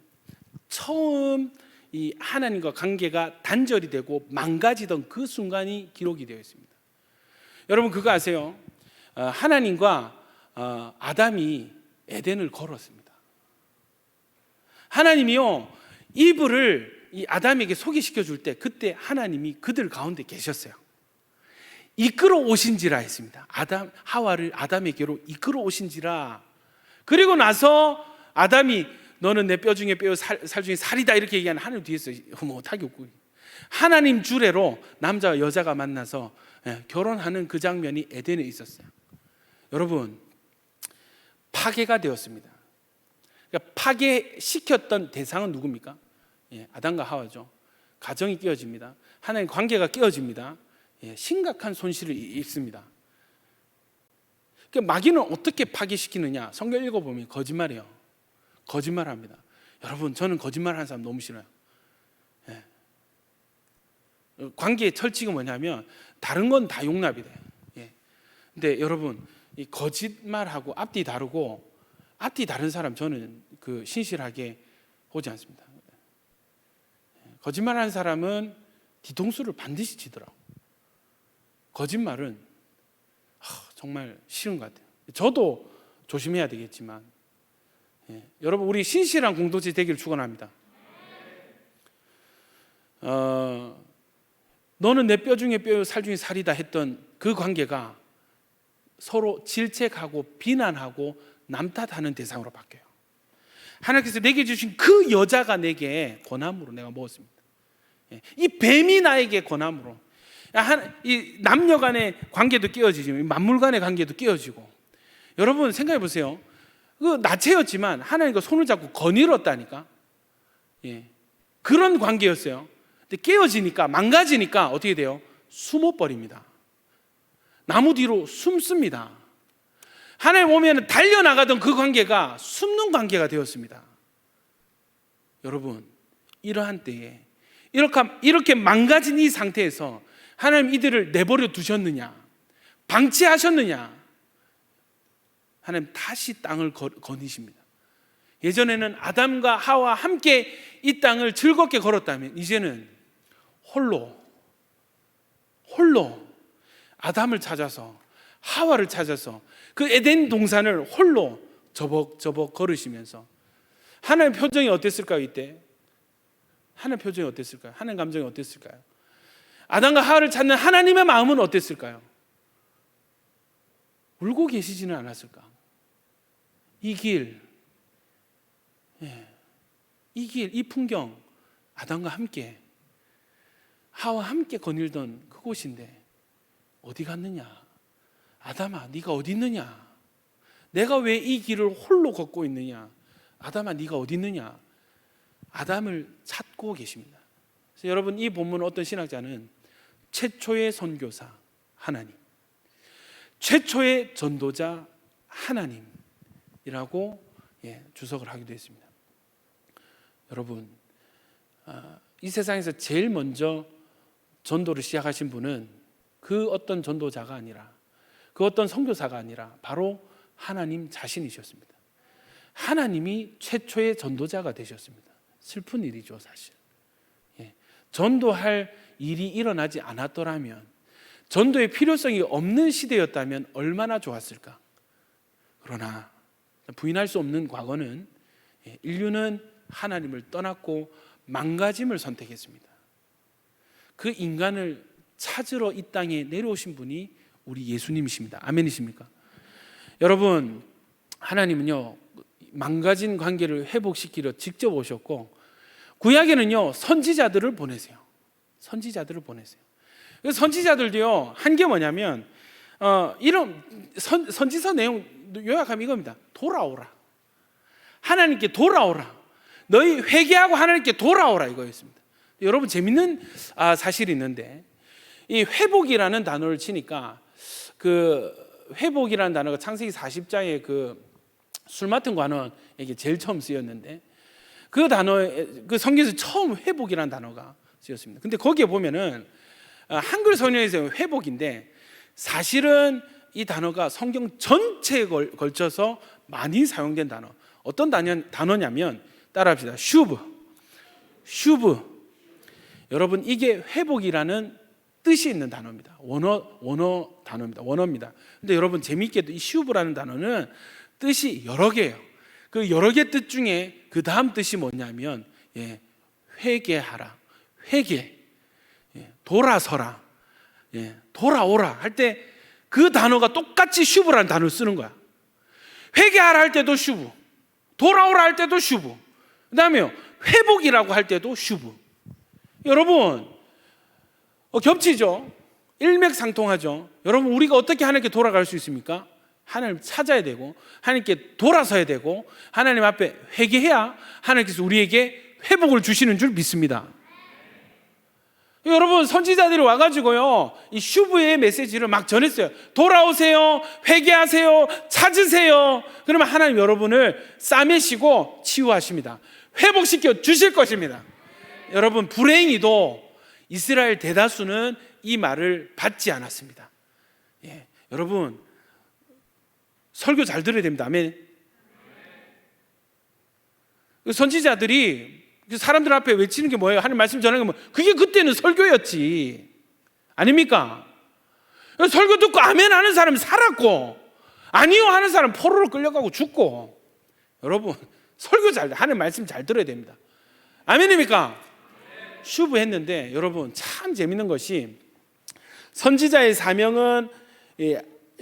처음 이 하나님과 관계가 단절이 되고 망가지던 그 순간이 기록이 되어 있습니다. 여러분 그거 아세요? 하나님과 아담이 에덴을 걸었습니다. 하나님이요 이브를 이 아담에게 소개시켜 줄 때 그때 하나님이 그들 가운데 계셨어요. 이끌어 오신지라 했습니다. 하와를 아담에게로 이끌어 오신지라. 그리고 나서 아담이 너는 내 뼈 중에 뼈요 살 중에 살이다 이렇게 얘기하는 하나님 뒤에서 못하게 웃고, 하나님 주례로 남자와 여자가 만나서 결혼하는 그 장면이 에덴에 있었어요. 여러분, 파괴가 되었습니다. 그러니까 파괴시켰던 대상은 누굽니까? 아담과 하와죠. 가정이 깨어집니다. 하나님 관계가 깨어집니다. 심각한 손실을 입습니다. 그러니까 마귀는 어떻게 파괴시키느냐? 성경 읽어보면 거짓말이에요. 거짓말합니다. 여러분, 저는 거짓말하는 사람 너무 싫어요. 관계의 철칙은 뭐냐면 다른 건 다 용납이 돼요. 근데 여러분, 이 거짓말하고 앞뒤 다르고 앞뒤 다른 사람 저는 그 신실하게 보지 않습니다. 거짓말하는 사람은 뒤통수를 반드시 치더라고. 거짓말은 정말 싫은 것 같아요. 저도 조심해야 되겠지만, 여러분 우리 신실한 공동체 되기를 축원합니다. 너는 내 뼈 중에 뼈요 살 중에 살이다 했던 그 관계가 서로 질책하고 비난하고 남탓하는 대상으로 바뀌어요. 하나님께서 내게 주신 그 여자가 내게 권함으로 내가 먹었습니다. 이 뱀이 나에게 권함으로, 이 남녀 간의 관계도 깨어지고 만물 간의 관계도 깨어지고. 여러분 생각해 보세요. 그 나체였지만 하나님과 손을 잡고 거닐었다니까. 그런 관계였어요. 근데 깨어지니까, 망가지니까 어떻게 돼요? 숨어버립니다. 나무 뒤로 숨습니다. 하나님 오면 달려나가던 그 관계가 숨는 관계가 되었습니다. 여러분, 이러한 때에 이렇게 망가진 이 상태에서 하나님 이들을 내버려 두셨느냐? 방치하셨느냐? 하나님 다시 땅을 거니십니다. 예전에는 아담과 하와 함께 이 땅을 즐겁게 걸었다면 이제는 홀로 아담을 찾아서 하와를 찾아서 그 에덴 동산을 홀로 저벅저벅 걸으시면서, 하나님 표정이 어땠을까요? 이때 하나님 표정이 어땠을까요? 하나님 감정이 어땠을까요? 아담과 하와를 찾는 하나님의 마음은 어땠을까요? 울고 계시지는 않았을까? 이 길, 이 풍경, 아담과 함께 하와 함께 거닐던 그곳인데 어디 갔느냐? 아담아 네가 어디 있느냐? 내가 왜 이 길을 홀로 걷고 있느냐? 아담아 네가 어디 있느냐? 아담을 찾고 계십니다. 그래서 여러분, 이 본문은 어떤 신학자는 최초의 선교사 하나님, 최초의 전도자 하나님이라고 주석을 하기도 했습니다. 여러분, 이 세상에서 제일 먼저 전도를 시작하신 분은 그 어떤 전도자가 아니라, 그 어떤 선교사가 아니라 바로 하나님 자신이셨습니다. 하나님이 최초의 전도자가 되셨습니다. 슬픈 일이죠, 사실. 전도할 일이 일어나지 않았더라면, 전도의 필요성이 없는 시대였다면 얼마나 좋았을까. 그러나 부인할 수 없는 과거는, 인류는 하나님을 떠났고 망가짐을 선택했습니다. 그 인간을 찾으러 이 땅에 내려오신 분이 우리 예수님이십니다. 아멘이십니까? 여러분, 하나님은요, 망가진 관계를 회복시키려 직접 오셨고, 구약에는요, 선지자들을 보내세요. 선지자들을 보내세요. 선지자들도요, 한 게 뭐냐면, 이런 선지서 내용 요약하면 이겁니다. 돌아오라. 하나님께 돌아오라. 너희 회개하고 하나님께 돌아오라, 이거였습니다. 여러분, 재밌는 사실이 있는데, 이 회복이라는 단어를 치니까, 그 회복이라는 단어가 창세기 40장에 그 술 맡은 관원에게 제일 처음 쓰였는데, 그 단어에, 그 성경에서 처음 회복이라는 단어가 쓰였습니다. 근데 거기에 보면은 한글 성경에서 회복인데, 사실은 이 단어가 성경 전체에 걸쳐서 많이 사용된 단어. 어떤 단어냐면, 따라합시다. 슈브. 여러분, 이게 회복이라는 뜻이 있는 단어입니다. 원어 단어입니다. 원어입니다. 근데 여러분, 재미있게도 이 슈브라는 단어는 뜻이 여러 개예요. 그 여러 개 뜻 중에 그 다음 뜻이 뭐냐면, 회개하라, 회개, 돌아서라, 돌아오라 할 때 그 단어가 똑같이 슈브라는 단어를 쓰는 거야. 회개하라 할 때도 슈브, 돌아오라 할 때도 슈브, 그 다음에 회복이라고 할 때도 슈브. 여러분, 겹치죠? 일맥상통하죠? 여러분, 우리가 어떻게 하나님께 돌아갈 수 있습니까? 하나님 찾아야 되고, 하나님께 돌아서야 되고, 하나님 앞에 회개해야 하나님께서 우리에게 회복을 주시는 줄 믿습니다. 여러분, 선지자들이 와가지고요, 이 슈브의 메시지를 막 전했어요. 돌아오세요, 회개하세요, 찾으세요. 그러면 하나님 여러분을 싸매시고 치유하십니다. 회복시켜 주실 것입니다. 여러분, 불행히도 이스라엘 대다수는 이 말을 받지 않았습니다. 여러분, 설교 잘 들어야 됩니다. 아멘. 선지자들이 사람들 앞에 외치는 게 뭐예요? 하나님 말씀 전하는 게 뭐예요? 그게 그때는 설교였지. 아닙니까? 설교 듣고 아멘 하는 사람이 살았고, 아니요 하는 사람 포로로 끌려가고 죽고. 여러분, 설교 하나님 말씀 잘 들어야 됩니다. 아멘입니까? 슈브 했는데, 여러분, 참 재밌는 것이, 선지자의 사명은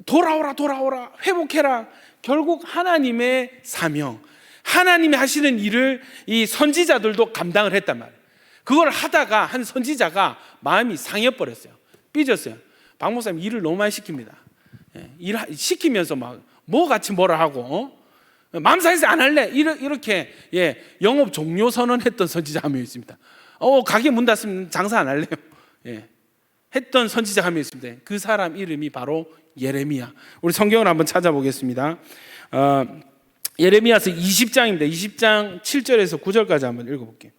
돌아오라, 회복해라. 결국 하나님의 사명, 하나님이 하시는 일을 이 선지자들도 감당을 했단 말이에요. 그걸 하다가 한 선지자가 마음이 상해버렸어요. 삐졌어요. 박 목사님 일을 너무 많이 시킵니다. 일 시키면서 막 뭐 같이 뭐라 하고, 마음 상해서 안 할래, 이렇게 영업 종료 선언했던 선지자 한 명 있습니다. 가게 문 닫으면 장사 안 할래요. 했던 선지자 한 명 있습니다. 그 사람 이름이 바로 예레미야. 우리 성경을 한번 찾아보겠습니다. 예레미야서 20장입니다. 20장 7절에서 9절까지 한번 읽어볼게요.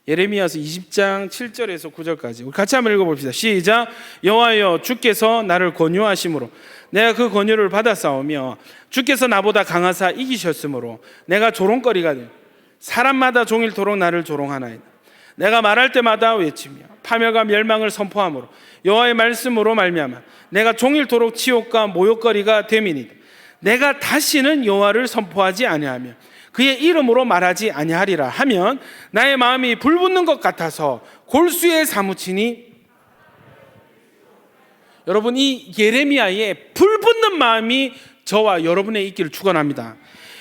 예레미야서 20장 7절에서 9절까지 우리 같이 한번 읽어봅시다. 시작. 여호와여, 주께서 나를 권유하심으로 내가 그 권유를 받았사오며, 주께서 나보다 강하사 이기셨으므로 내가 조롱거리가 되어 사람마다 종일토록 나를 조롱하나이다. 내가 말할 때마다 외치며 파멸과 멸망을 선포하므로 여호와의 말씀으로 말미암아 내가 종일토록 치욕과 모욕거리가 됨이니이다. 내가 다시는 여호와를 선포하지 아니하며 그의 이름으로 말하지 아니하리라 하면 나의 마음이 불붙는 것 같아서 골수에 사무치니. 여러분, 이 예레미야의 불붙는 마음이 저와 여러분의 있기를 축원합니다.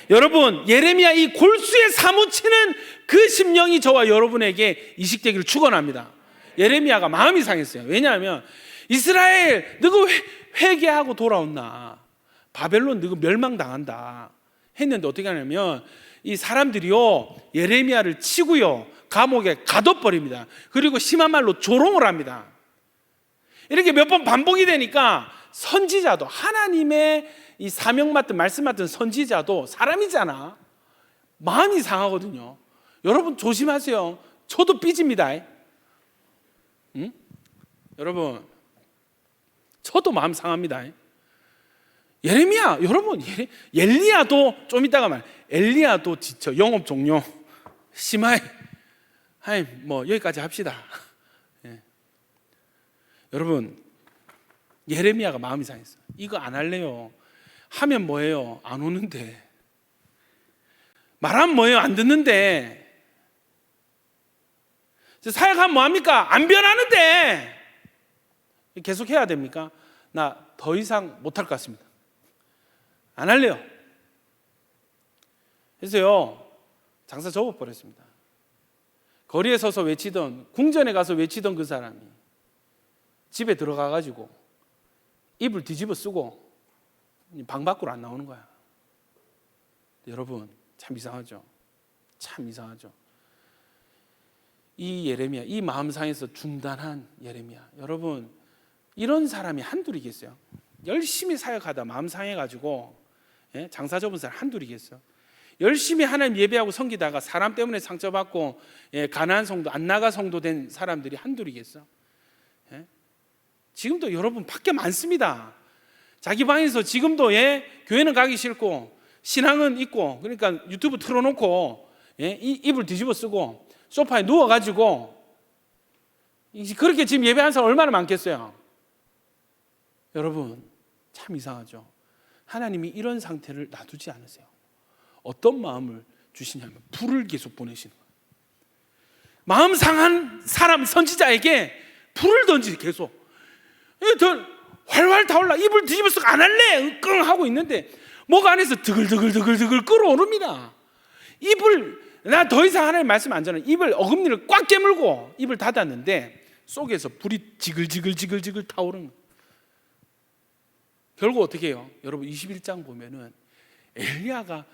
여러분, 예레미야 이 골수에 사무치는 그 심령이 저와 여러분에게 이식되기를 축원합니다. 예레미야가 마음이 상했어요. 왜냐하면 이스라엘 너가 회개하고 돌아온나, 바벨론 너가 멸망당한다 했는데 어떻게 하냐면 이 사람들이요 예레미야를 치고요 감옥에 가둬버립니다. 그리고 심한 말로 조롱을 합니다. 이렇게 몇 번 반복이 되니까 선지자도, 하나님의 이 사명 맡은 말씀 맡은 선지자도 사람이잖아, 마음이 상하거든요. 여러분 조심하세요. 저도 삐집니다. 응? 여러분 저도 마음 상합니다. 예레미야, 여러분 엘리야도 좀 이따가 엘리야도 지쳐 영업 종료 심하이 뭐 여기까지 합시다. 예. 여러분 예레미야가 마음이 상했어. 이거 안 할래요. 하면 뭐예요? 안 오는데. 말하면 뭐예요? 안 듣는데. 사역하면 뭐합니까? 안 변하는데. 계속 해야 됩니까? 나 더 이상 못할 것 같습니다. 안 할래요. 그래서요 장사 접어버렸습니다. 거리에 서서 외치던, 궁전에 가서 외치던 그 사람이 집에 들어가가지고 입을 뒤집어 쓰고 방 밖으로 안 나오는 거야. 여러분 참 이상하죠. 참 이상하죠. 이 예레미야, 이 마음 상에서 중단한 예레미야, 여러분 이런 사람이 한둘이겠어요? 열심히 사역하다 마음 상해가지고 장사 접은 사람 한둘이겠어요? 열심히 하나님 예배하고 섬기다가 사람 때문에 상처받고 가나안 성도, 안 나가 성도 된 사람들이 한둘이겠어? 지금도 여러분 밖에 많습니다. 자기 방에서 지금도 교회는 가기 싫고 신앙은 있고, 그러니까 유튜브 틀어놓고 입을 뒤집어 쓰고 소파에 누워가지고 그렇게 지금 예배하는 사람 얼마나 많겠어요? 여러분 참 이상하죠. 하나님이 이런 상태를 놔두지 않으세요. 어떤 마음을 주시냐면 불을 계속 보내시는 거예요. 마음 상한 사람 선지자에게 불을 던지 계속 활활 타올라. 입을 뒤집어서 안 할래 끙 하고 있는데 목 안에서 드글드글 끓어오릅니다. 입을 나 더 이상 하나님 말씀 안 전해. 입을 어금니를 꽉 깨물고 입을 닫았는데 속에서 불이 지글지글 타오르는 거예요. 결국 어떻게 해요? 여러분 21장 보면은 엘리야가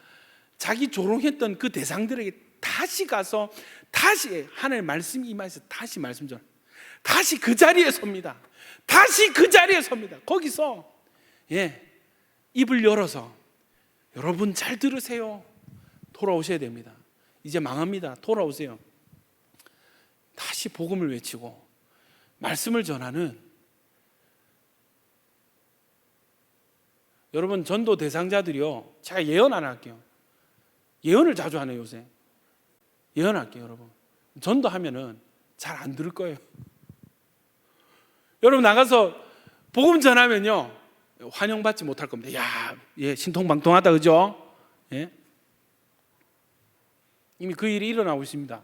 자기 조롱했던 그 대상들에게 다시 가서 다시 하나님의 말씀이 임하여서 다시 말씀 전해. 다시 그 자리에 섭니다. 다시 그 자리에 섭니다. 거기서 입을 열어서 여러분 잘 들으세요. 돌아오셔야 됩니다. 이제 망합니다. 돌아오세요. 다시 복음을 외치고 말씀을 전하는, 여러분 전도 대상자들이요, 제가 예언 안 할게요. 예언을 자주 하네요 요새. 예언할게요. 여러분 전도하면은 잘 안 들을 거예요. 여러분 나가서 복음 전하면요 환영받지 못할 겁니다. 야, 신통방통하다, 그죠? 이미 그 일이 일어나고 있습니다.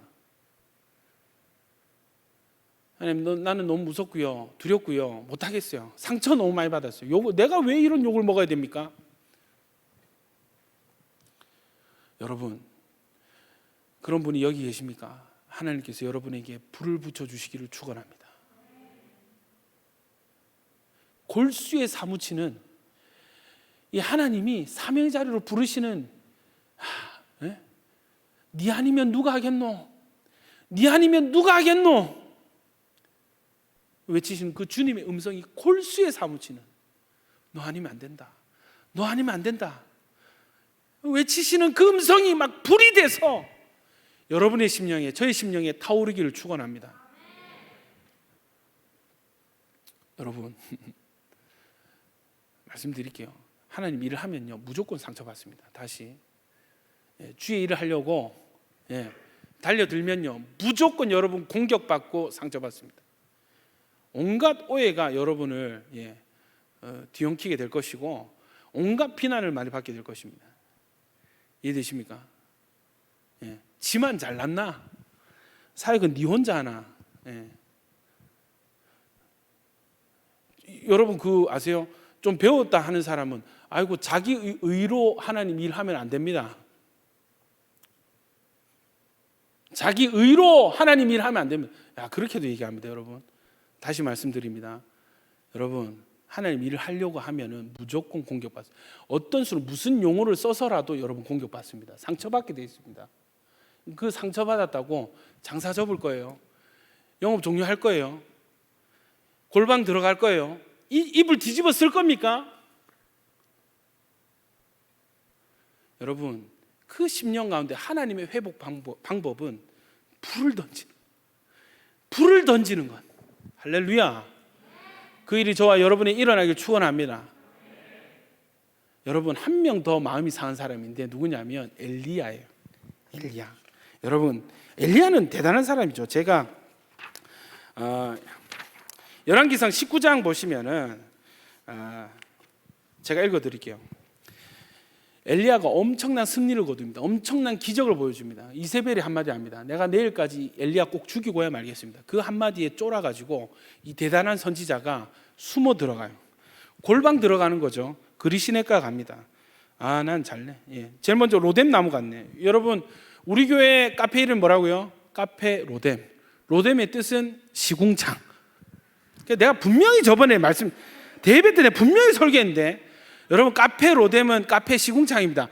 하나님, 나는 너무 무섭고요, 두렵고요, 못하겠어요. 상처 너무 많이 받았어요. 내가 왜 이런 욕을 먹어야 됩니까? 여러분 그런 분이 여기 계십니까? 하나님께서 여러분에게 불을 붙여주시기를 축원합니다. 골수에 사무치는 이 하나님이 사명의 자리로 부르시는, 네 아니면 누가 하겠노? 네 아니면 누가 하겠노? 외치시는 그 주님의 음성이 골수에 사무치는, 너 아니면 안 된다, 너 아니면 안 된다 외치시는 그 음성이 막 불이 돼서 여러분의 심령에, 저의 심령에 타오르기를 축원합니다. 여러분 말씀드릴게요. 하나님 일을 하면요 무조건 상처받습니다. 다시 주의 일을 하려고 달려들면요 무조건 여러분 공격받고 상처받습니다. 온갖 오해가 여러분을 뒤엉키게 될 것이고 온갖 비난을 많이 받게 될 것입니다. 이해되십니까? 지만 잘났나? 사역은 네 혼자 하나? 여러분 아세요? 좀 배웠다 하는 사람은 아이고 자기 의로 하나님 일하면 안 됩니다. 자기 의로 하나님 일하면 안 됩니다. 그렇게도 얘기합니다. 여러분 다시 말씀드립니다. 여러분 하나님 일을 하려고 하면은 무조건 공격받습니다. 어떤 수로 무슨 용어를 써서라도 여러분 공격받습니다. 상처받게 되어 있습니다. 그 상처받았다고 장사 접을 거예요. 영업 종료할 거예요. 골방 들어갈 거예요. 입을 뒤집어 쓸 겁니까? 여러분 그 10년 가운데 하나님의 회복 방법은 불을 던지는 것. 할렐루야. 그 일이 저와 여러분이 일어나길 축원합니다. 여러분, 한 명 더 마음이 상한 사람인데 누구냐면 엘리야예요. 엘리야. 여러분, 엘리야는 대단한 사람이죠. 제가 열왕기상 19장 보시면은 제가 읽어드릴게요. 엘리야가 엄청난 승리를 거둡니다. 엄청난 기적을 보여줍니다. 이세벨이 한마디 합니다. 내가 내일까지 엘리야 꼭 죽이고야 말겠습니다. 그 한마디에 쫄아가지고 이 대단한 선지자가 숨어 들어가요. 골방 들어가는 거죠. 그리시네가 갑니다. 난 잘래. 예. 제일 먼저 로뎀 나무 같네. 여러분, 우리 교회 카페 이름 뭐라고요? 카페 로뎀. 로뎀의 뜻은 시궁창. 내가 분명히 저번에 대예배 때 내가 분명히 설계했는데, 여러분, 카페 로뎀은 카페 시궁창입니다.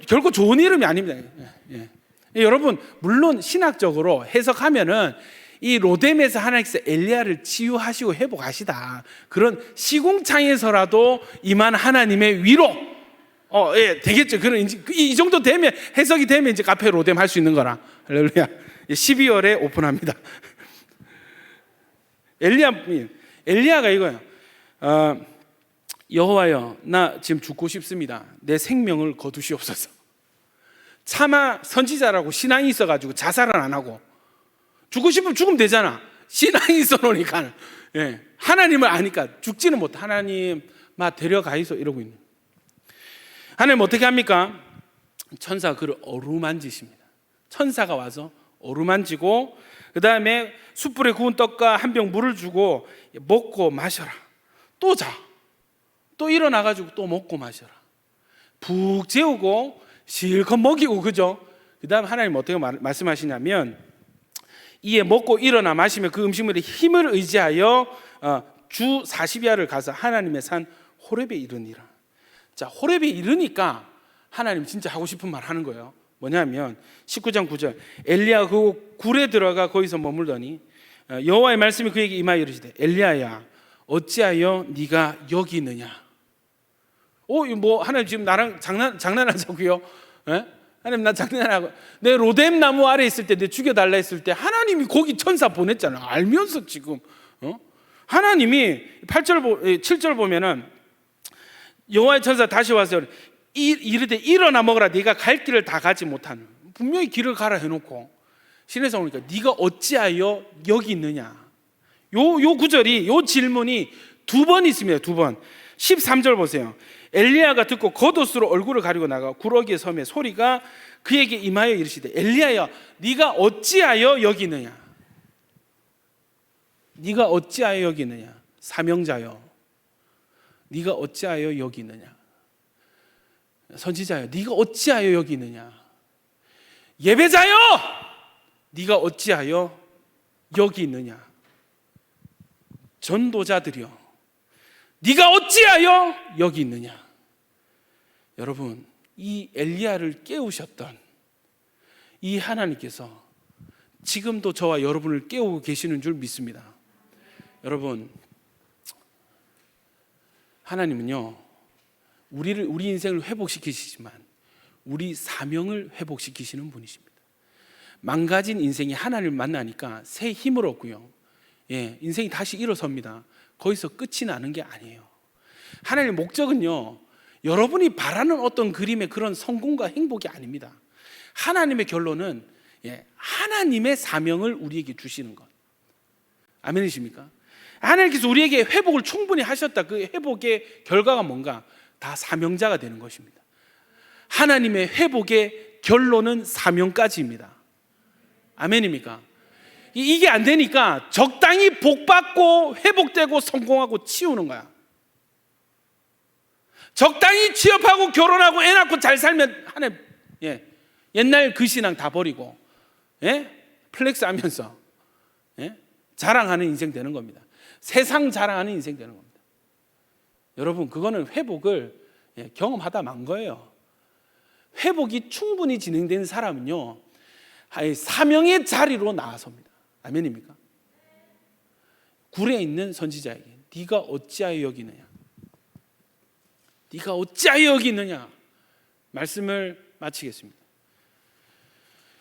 결코 좋은 이름이 아닙니다. 예. 여러분, 물론 신학적으로 해석하면은 이 로뎀에서 하나님께서 엘리야를 치유하시고 회복하시다, 그런 시궁창에서라도 임한 하나님의 위로 되겠죠. 그런 이 정도 되면, 해석이 되면 이제 카페 로뎀 할 수 있는 거라. 할렐루야. 12월에 오픈합니다. 엘리야가 이거예요. 여호와여, 나 지금 죽고 싶습니다. 내 생명을 거두시옵소서. 차마 선지자라고 신앙이 있어가지고 자살은 안 하고, 죽고 싶으면 죽으면 되잖아. 신앙이 있어 놓으니까. 예. 하나님을 아니까 죽지는 못해. 하나님, 데려가이소 이러고 있는. 하나님 어떻게 합니까? 천사가 그를 어루만지십니다. 천사가 와서 어루만지고, 그 다음에 숯불에 구운 떡과 한 병 물을 주고 먹고 마셔라. 또 자. 또 일어나가지고 또 먹고 마셔라. 푹 재우고 실컷 먹이고, 그죠? 그 다음 하나님 어떻게 말씀하시냐면, 이에 먹고 일어나 마시며 그 음식물에 힘을 의지하여 주 40야를 가서 하나님의 산 호렙에 이르니라. 자, 호렙에 이르니까 하나님 진짜 하고 싶은 말 하는 거예요. 뭐냐면 19장 9절, 엘리야가 그 굴에 들어가 거기서 머물더니 여호와의 말씀이 그에게 임하여 이르시되, 엘리야야, 어찌하여 네가 여기 있느냐? 하나님 지금 나랑 장난하자고요? 예? 하나님, 나 장난하고, 내 로뎀 나무 아래 있을 때, 내 죽여달라 했을 때 하나님이 거기 천사 보냈잖아. 알면서 지금 하나님이 7절 보면은 여호와의 천사 다시 와서 이르되, 일어나 먹으라. 네가 갈 길을 다 가지 못하는. 분명히 길을 가라 해놓고 신에서 오니까 네가 어찌하여 여기 있느냐. 요 구절이, 요 질문이 두 번 있습니다. 두 번. 13절 보세요. 엘리야가 듣고 겉옷으로 얼굴을 가리고 나가 구러기에 섬에 소리가 그에게 임하여 이르시되, 엘리야야, 네가 어찌하여 여기 있느냐? 네가 어찌하여 여기 있느냐? 사명자여, 네가 어찌하여 여기 있느냐? 선지자여, 네가 어찌하여 여기 있느냐? 예배자여, 네가 어찌하여 여기 있느냐? 전도자들이여, 네가 어찌하여 여기 있느냐? 여러분, 이 엘리야를 깨우셨던 이 하나님께서 지금도 저와 여러분을 깨우고 계시는 줄 믿습니다. 여러분, 하나님은요, 우리 인생을 회복시키시지만 우리 사명을 회복시키시는 분이십니다. 망가진 인생이 하나님을 만나니까 새 힘을 얻고요, 인생이 다시 일어섭니다. 거기서 끝이 나는 게 아니에요. 하나님의 목적은요, 여러분이 바라는 어떤 그림의 그런 성공과 행복이 아닙니다. 하나님의 결론은 하나님의 사명을 우리에게 주시는 것. 아멘이십니까? 하나님께서 우리에게 회복을 충분히 하셨다. 그 회복의 결과가 뭔가? 다 사명자가 되는 것입니다. 하나님의 회복의 결론은 사명까지입니다. 아멘입니까? 이게 안 되니까 적당히 복받고 회복되고 성공하고 치우는 거야. 적당히 취업하고 결혼하고 애 낳고 잘 살면 하나님, 옛날 그 신앙 다 버리고 플렉스 하면서 자랑하는 인생 되는 겁니다. 세상 자랑하는 인생 되는 겁니다. 여러분, 그거는 회복을 경험하다 만 거예요. 회복이 충분히 진행된 사람은요, 사명의 자리로 나아섭니다. 아멘입니까? 굴에 있는 선지자에게 네가 어찌하여 여기 있느냐? 네가 어찌하여 여기 있느냐? 말씀을 마치겠습니다.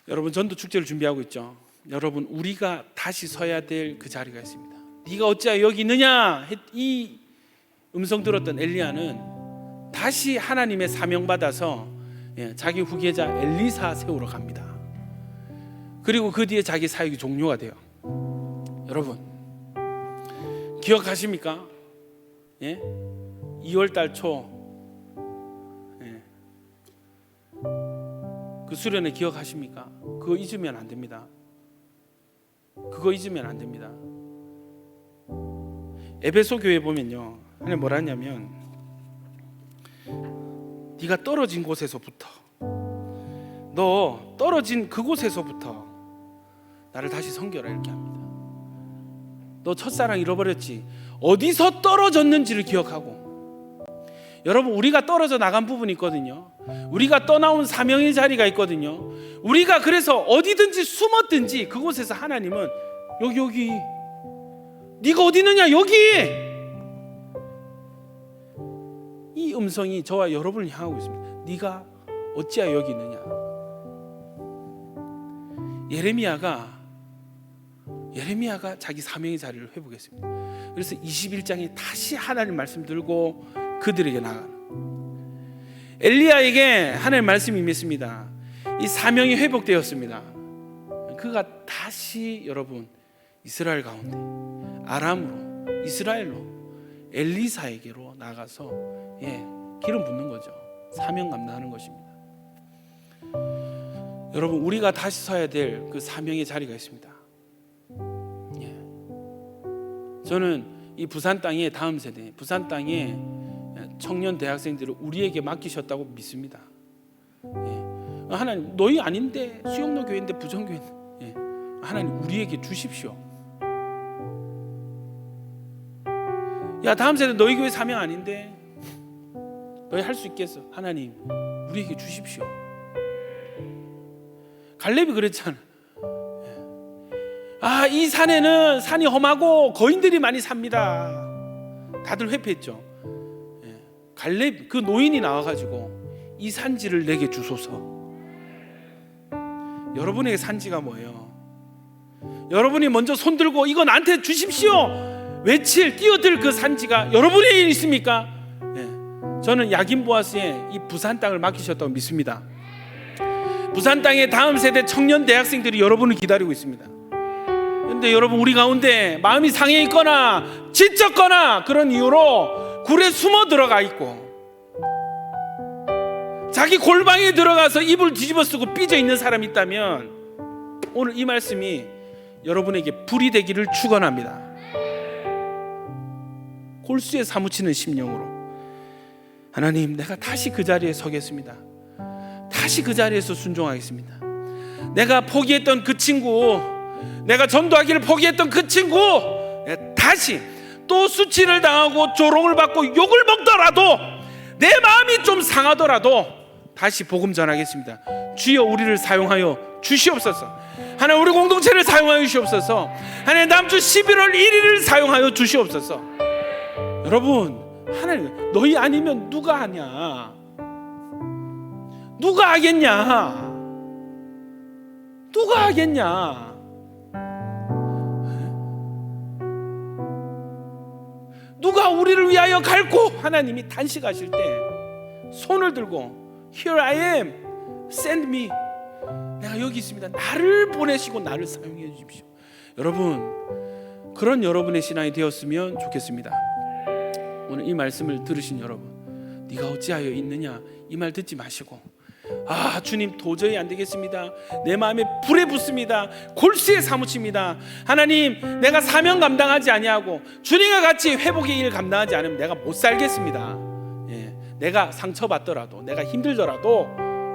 여러분, 전도 축제를 준비하고 있죠. 여러분, 우리가 다시 서야 될 그 자리가 있습니다. 네가 어찌하여 여기 있느냐, 이 음성 들었던 엘리야는 다시 하나님의 사명 받아서 자기 후계자 엘리사 세우러 갑니다. 그리고 그 뒤에 자기 사역이 종료가 돼요. 여러분, 기억하십니까? 2월달 초 그 수련회 기억하십니까? 그거 잊으면 안 됩니다. 그거 잊으면 안 됩니다. 에베소 교회 보면요, 하나님 뭐라 하냐면, 네가 떨어진 곳에서부터, 너 떨어진 그곳에서부터 나를 다시 섬겨라, 이렇게 합니다. 너 첫사랑 잃어버렸지? 어디서 떨어졌는지를 기억하고. 여러분, 우리가 떨어져 나간 부분이 있거든요. 우리가 떠나온 사명의 자리가 있거든요. 우리가 그래서 어디든지 숨었든지 그곳에서 하나님은 여기 네가 어디 있느냐, 여기, 이 음성이 저와 여러분을 향하고 있습니다. 네가 어찌하여 여기 있느냐. 예레미야가 자기 사명의 자리를 회복했습니다. 그래서 21장에 다시 하나님 말씀 들고 그들에게 나가는, 엘리야에게 하나님 말씀이 임했습니다. 이 사명이 회복되었습니다. 그가 다시 여러분 이스라엘 가운데 아람으로, 이스라엘로, 엘리사에게로 나가서 기름 붓는 거죠. 사명 감당하는 것입니다. 여러분, 우리가 다시 서야 될 그 사명의 자리가 있습니다. 저는 이 부산 땅의 다음 세대, 부산 땅의 청년 대학생들을 우리에게 맡기셨다고 믿습니다. 하나님, 너희 아닌데, 수영로 교회인데, 부정교회인데, 하나님 우리에게 주십시오. 야, 다음 세대 너희 교회 사명 아닌데 너희 할 수 있겠어? 하나님 우리에게 주십시오. 갈렙이 그랬잖아. 이 산에는 산이 험하고 거인들이 많이 삽니다. 다들 회피했죠. 갈렙, 그 노인이 나와가지고 이 산지를 내게 주소서. 여러분에게 산지가 뭐예요? 여러분이 먼저 손들고 이거 나한테 주십시오 외칠, 뛰어들 그 산지가 여러분에게 있습니까? 저는 야긴 보아스에 이 부산 땅을 맡기셨다고 믿습니다. 부산 땅의 다음 세대 청년 대학생들이 여러분을 기다리고 있습니다. 그런데 여러분, 우리 가운데 마음이 상해 있거나 지쳤거나 그런 이유로 굴에 숨어 들어가 있고, 자기 골방에 들어가서 이불 뒤집어 쓰고 삐져 있는 사람이 있다면 오늘 이 말씀이 여러분에게 불이 되기를 축원합니다. 골수에 사무치는 심령으로, 하나님, 내가 다시 그 자리에 서겠습니다. 다시 그 자리에서 순종하겠습니다. 내가 포기했던 그 친구, 내가 전도하기를 포기했던 그 친구, 다시 또 수치를 당하고 조롱을 받고 욕을 먹더라도, 내 마음이 좀 상하더라도 다시 복음 전하겠습니다. 주여 우리를 사용하여 주시옵소서. 하나님, 우리 공동체를 사용하여 주시옵소서. 하나님, 다음 주 11월 1일을 사용하여 주시옵소서. 여러분, 하나님, 너희 아니면 누가 하냐? 누가 하겠냐? 누가 하겠냐? 누가 우리를 위하여 갈고 하나님이 단식하실 때 손을 들고 Here I am, send me, 내가 여기 있습니다, 나를 보내시고 나를 사용해 주십시오. 여러분, 그런 여러분의 신앙이 되었으면 좋겠습니다. 오늘 이 말씀을 들으신 여러분, 네가 어찌하여 있느냐, 이 말 듣지 마시고, 주님 도저히 안 되겠습니다, 내 마음에 불에 붙습니다, 골수에 사무칩니다, 하나님 내가 사명 감당하지 아니하고 주님과 같이 회복의 일 감당하지 않으면 내가 못 살겠습니다. 내가 상처받더라도, 내가 힘들더라도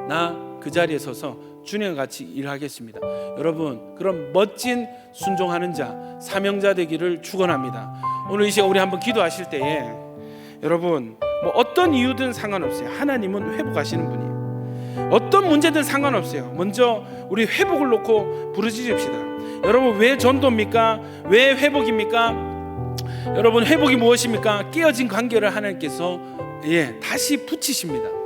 나 그 자리에 서서 주님과 같이 일하겠습니다. 여러분, 그런 멋진 순종하는 자, 사명자 되기를 축원합니다. 오늘 이 시간 우리 한번 기도하실 때에 여러분, 어떤 이유든 상관없어요. 하나님은 회복하시는 분이에요. 어떤 문제든 상관없어요. 먼저 우리 회복을 놓고 부르짖읍시다. 여러분, 왜 전도입니까? 왜 회복입니까? 여러분, 회복이 무엇입니까? 깨어진 관계를 하나님께서 다시 붙이십니다.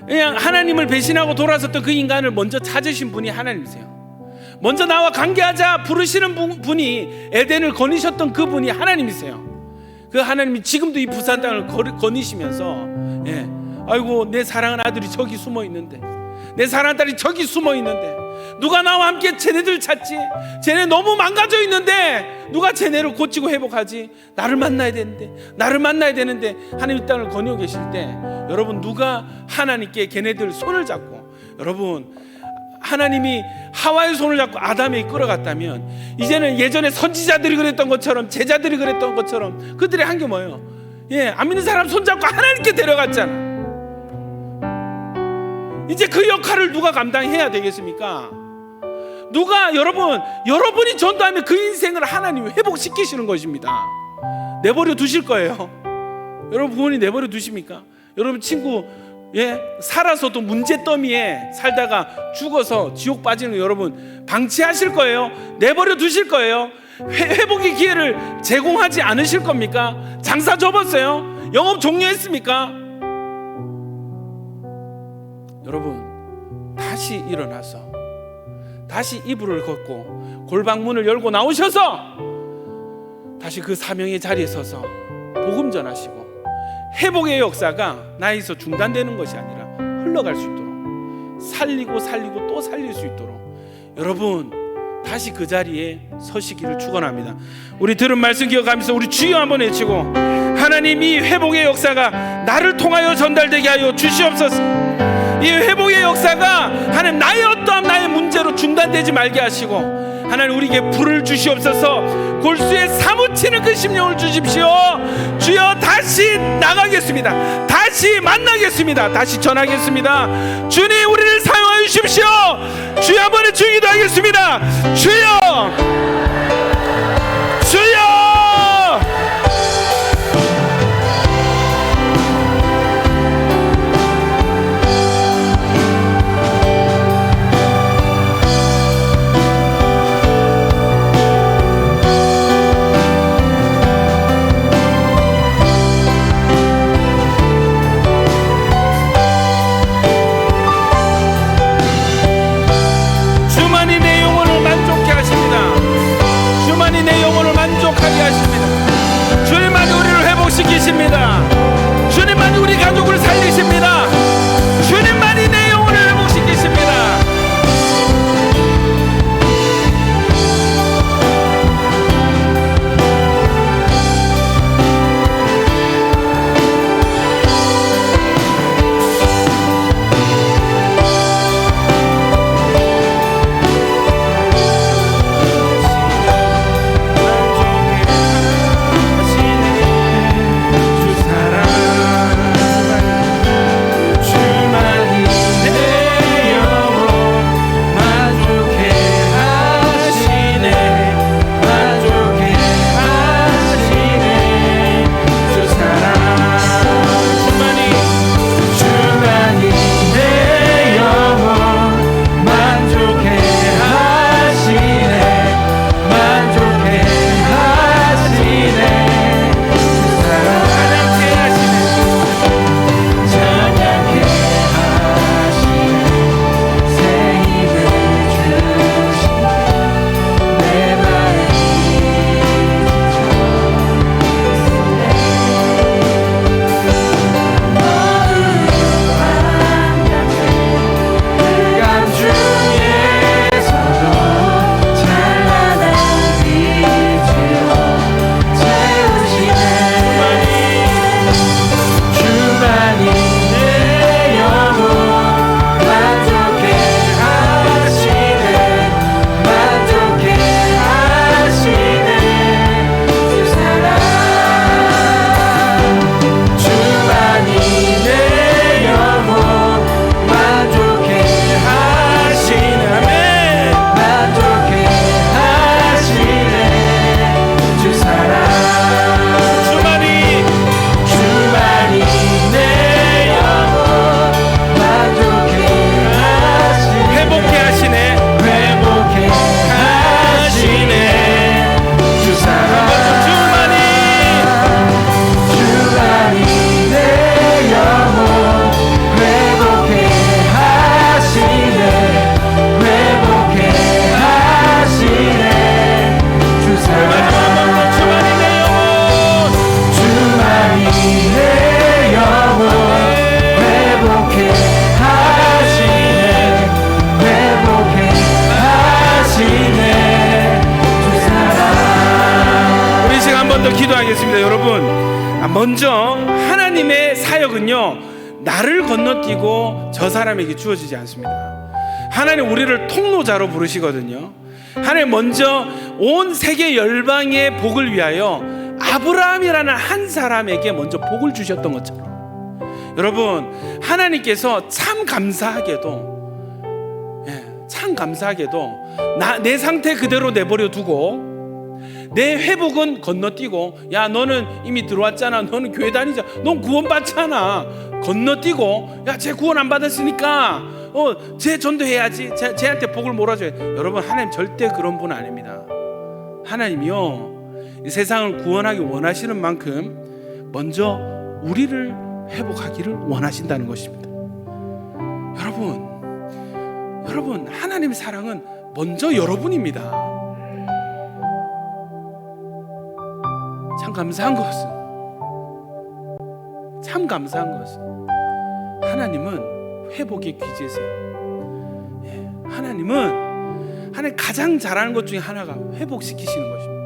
그냥 하나님을 배신하고 돌아섰던 그 인간을 먼저 찾으신 분이 하나님이세요. 먼저 나와 관계하자 부르시는 분이, 에덴을 거니셨던 그 분이 하나님이세요. 그 하나님이 지금도 이 부산 땅을 거니시면서, 아이고 내 사랑하는 아들이 저기 숨어 있는데, 내 사랑하는 딸이 저기 숨어 있는데, 누가 나와 함께 쟤네들 찾지? 쟤네 너무 망가져 있는데 누가 쟤네를 고치고 회복하지? 나를 만나야 되는데 하나님 땅을 거니고 계실 때, 여러분 누가 하나님께 걔네들 손을 잡고, 여러분 하나님이 하와의 손을 잡고 아담에게 끌어갔다면, 이제는 예전에 선지자들이 그랬던 것처럼, 제자들이 그랬던 것처럼 그들이 한 게 뭐예요? 안 믿는 사람 손잡고 하나님께 데려갔잖아. 이제 그 역할을 누가 감당해야 되겠습니까? 누가, 여러분이 전도하면 그 인생을 하나님이 회복시키시는 것입니다. 내버려 두실 거예요. 여러분 부모님 내버려 두십니까? 여러분 친구 살아서도 문제더미에 살다가 죽어서 지옥 빠지는 거 여러분 방치하실 거예요? 내버려 두실 거예요? 회복의 기회를 제공하지 않으실 겁니까? 장사 접었어요? 영업 종료했습니까? 여러분 다시 일어나서 다시 이불을 걷고 골방문을 열고 나오셔서 다시 그 사명의 자리에 서서 복음 전하시고, 회복의 역사가 나에서 중단되는 것이 아니라 흘러갈 수 있도록, 살리고 또 살릴 수 있도록 여러분 다시 그 자리에 서시기를 축원합니다. 우리 들은 말씀 기억하면서 우리 주여 한번 외치고, 하나님 이 회복의 역사가 나를 통하여 전달되게 하여 주시옵소서. 이 회복의 역사가 하나님 나의 어떠한 나의 문제로 중단되지 말게 하시고, 하나님 우리에게 불을 주시옵소서. 골수에 사무치는 그 심령을 주십시오. 주여 다시 나가겠습니다. 다시 만나겠습니다. 다시 전하겠습니다. 주님 우리를 사용하여 주십시오. 주여 한번에 주기도 하겠습니다. 주여, 주여. 시키십니다. 주님만이 우리 가족을 살리십니다. 주님만이 내 영혼을 회복시키십니다. 사랑 여러분, 먼저 하나님의 사역은요, 나를 건너뛰고 저 사람에게 주어지지 않습니다. 하나님 우리를 통로자로 부르시거든요. 하나님 먼저 온 세계 열방의 복을 위하여 아브라함이라는 한 사람에게 먼저 복을 주셨던 것처럼, 여러분, 하나님께서 참 감사하게도 내 상태 그대로 내버려 두고 내 회복은 건너뛰고, 야 너는 이미 들어왔잖아, 너는 교회 다니자, 넌 구원 받잖아, 건너뛰고, 야 쟤 구원 안 받았으니까 쟤 전도해야지, 쟤한테 복을 몰아줘야. 여러분, 하나님 절대 그런 분 아닙니다. 하나님이요, 이 세상을 구원하기 원하시는 만큼 먼저 우리를 회복하기를 원하신다는 것입니다. 여러분, 하나님의 사랑은 먼저 여러분입니다. 참 감사한 것은 하나님은 회복의 귀재세요. 하나님 가장 잘하는 것 중에 하나가 회복시키시는 것입니다.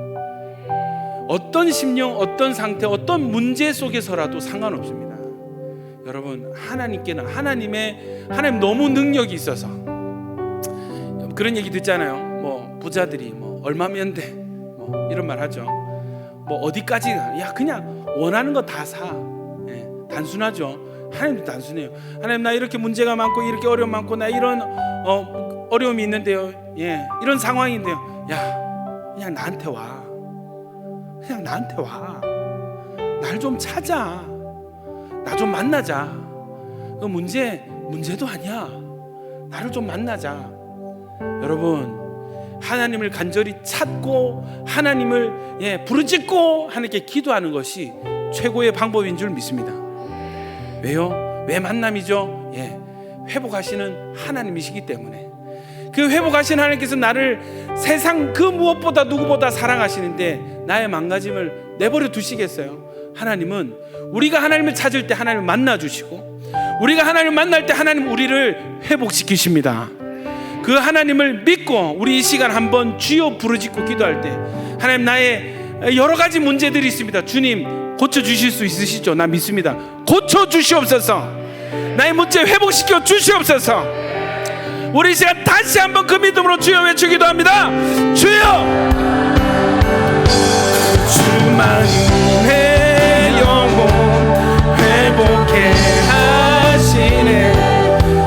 어떤 심령, 어떤 상태, 어떤 문제 속에서라도 상관없습니다. 여러분, 하나님 너무 능력이 있어서 그런 얘기 듣잖아요. 뭐 부자들이 얼마면 돼, 이런 말 하죠. 어디까지, 야 그냥 원하는 거 다 사. 단순하죠. 하나님도 단순해요. 하나님, 나 이렇게 문제가 많고 이렇게 어려움 많고 나 이런 어려움이 있는데요, 이런 상황인데요, 야 그냥 나한테 와. 날 좀 찾아. 나 좀 만나자. 그 문제도 아니야. 나를 좀 만나자. 여러분, 하나님을 간절히 찾고 하나님을 부르짖고 하나님께 기도하는 것이 최고의 방법인 줄 믿습니다. 왜요? 왜 만남이죠? 회복하시는 하나님이시기 때문에. 그 회복하신 하나님께서 나를 세상 그 무엇보다 누구보다 사랑하시는데 나의 망가짐을 내버려 두시겠어요? 하나님은 우리가 하나님을 찾을 때 하나님을 만나주시고, 우리가 하나님을 만날 때 하나님 우리를 회복시키십니다. 그 하나님을 믿고 우리 이 시간 한번 주여 부르짖고 기도할 때, 하나님, 나의 여러 가지 문제들이 있습니다. 주님 고쳐주실 수 있으시죠? 나 믿습니다. 고쳐주시옵소서. 나의 문제 회복시켜 주시옵소서. 우리 이 시간 다시 한번 그 믿음으로 주여 외치기도 합니다. 주여, 주만이 내 영혼 회복해 하시네.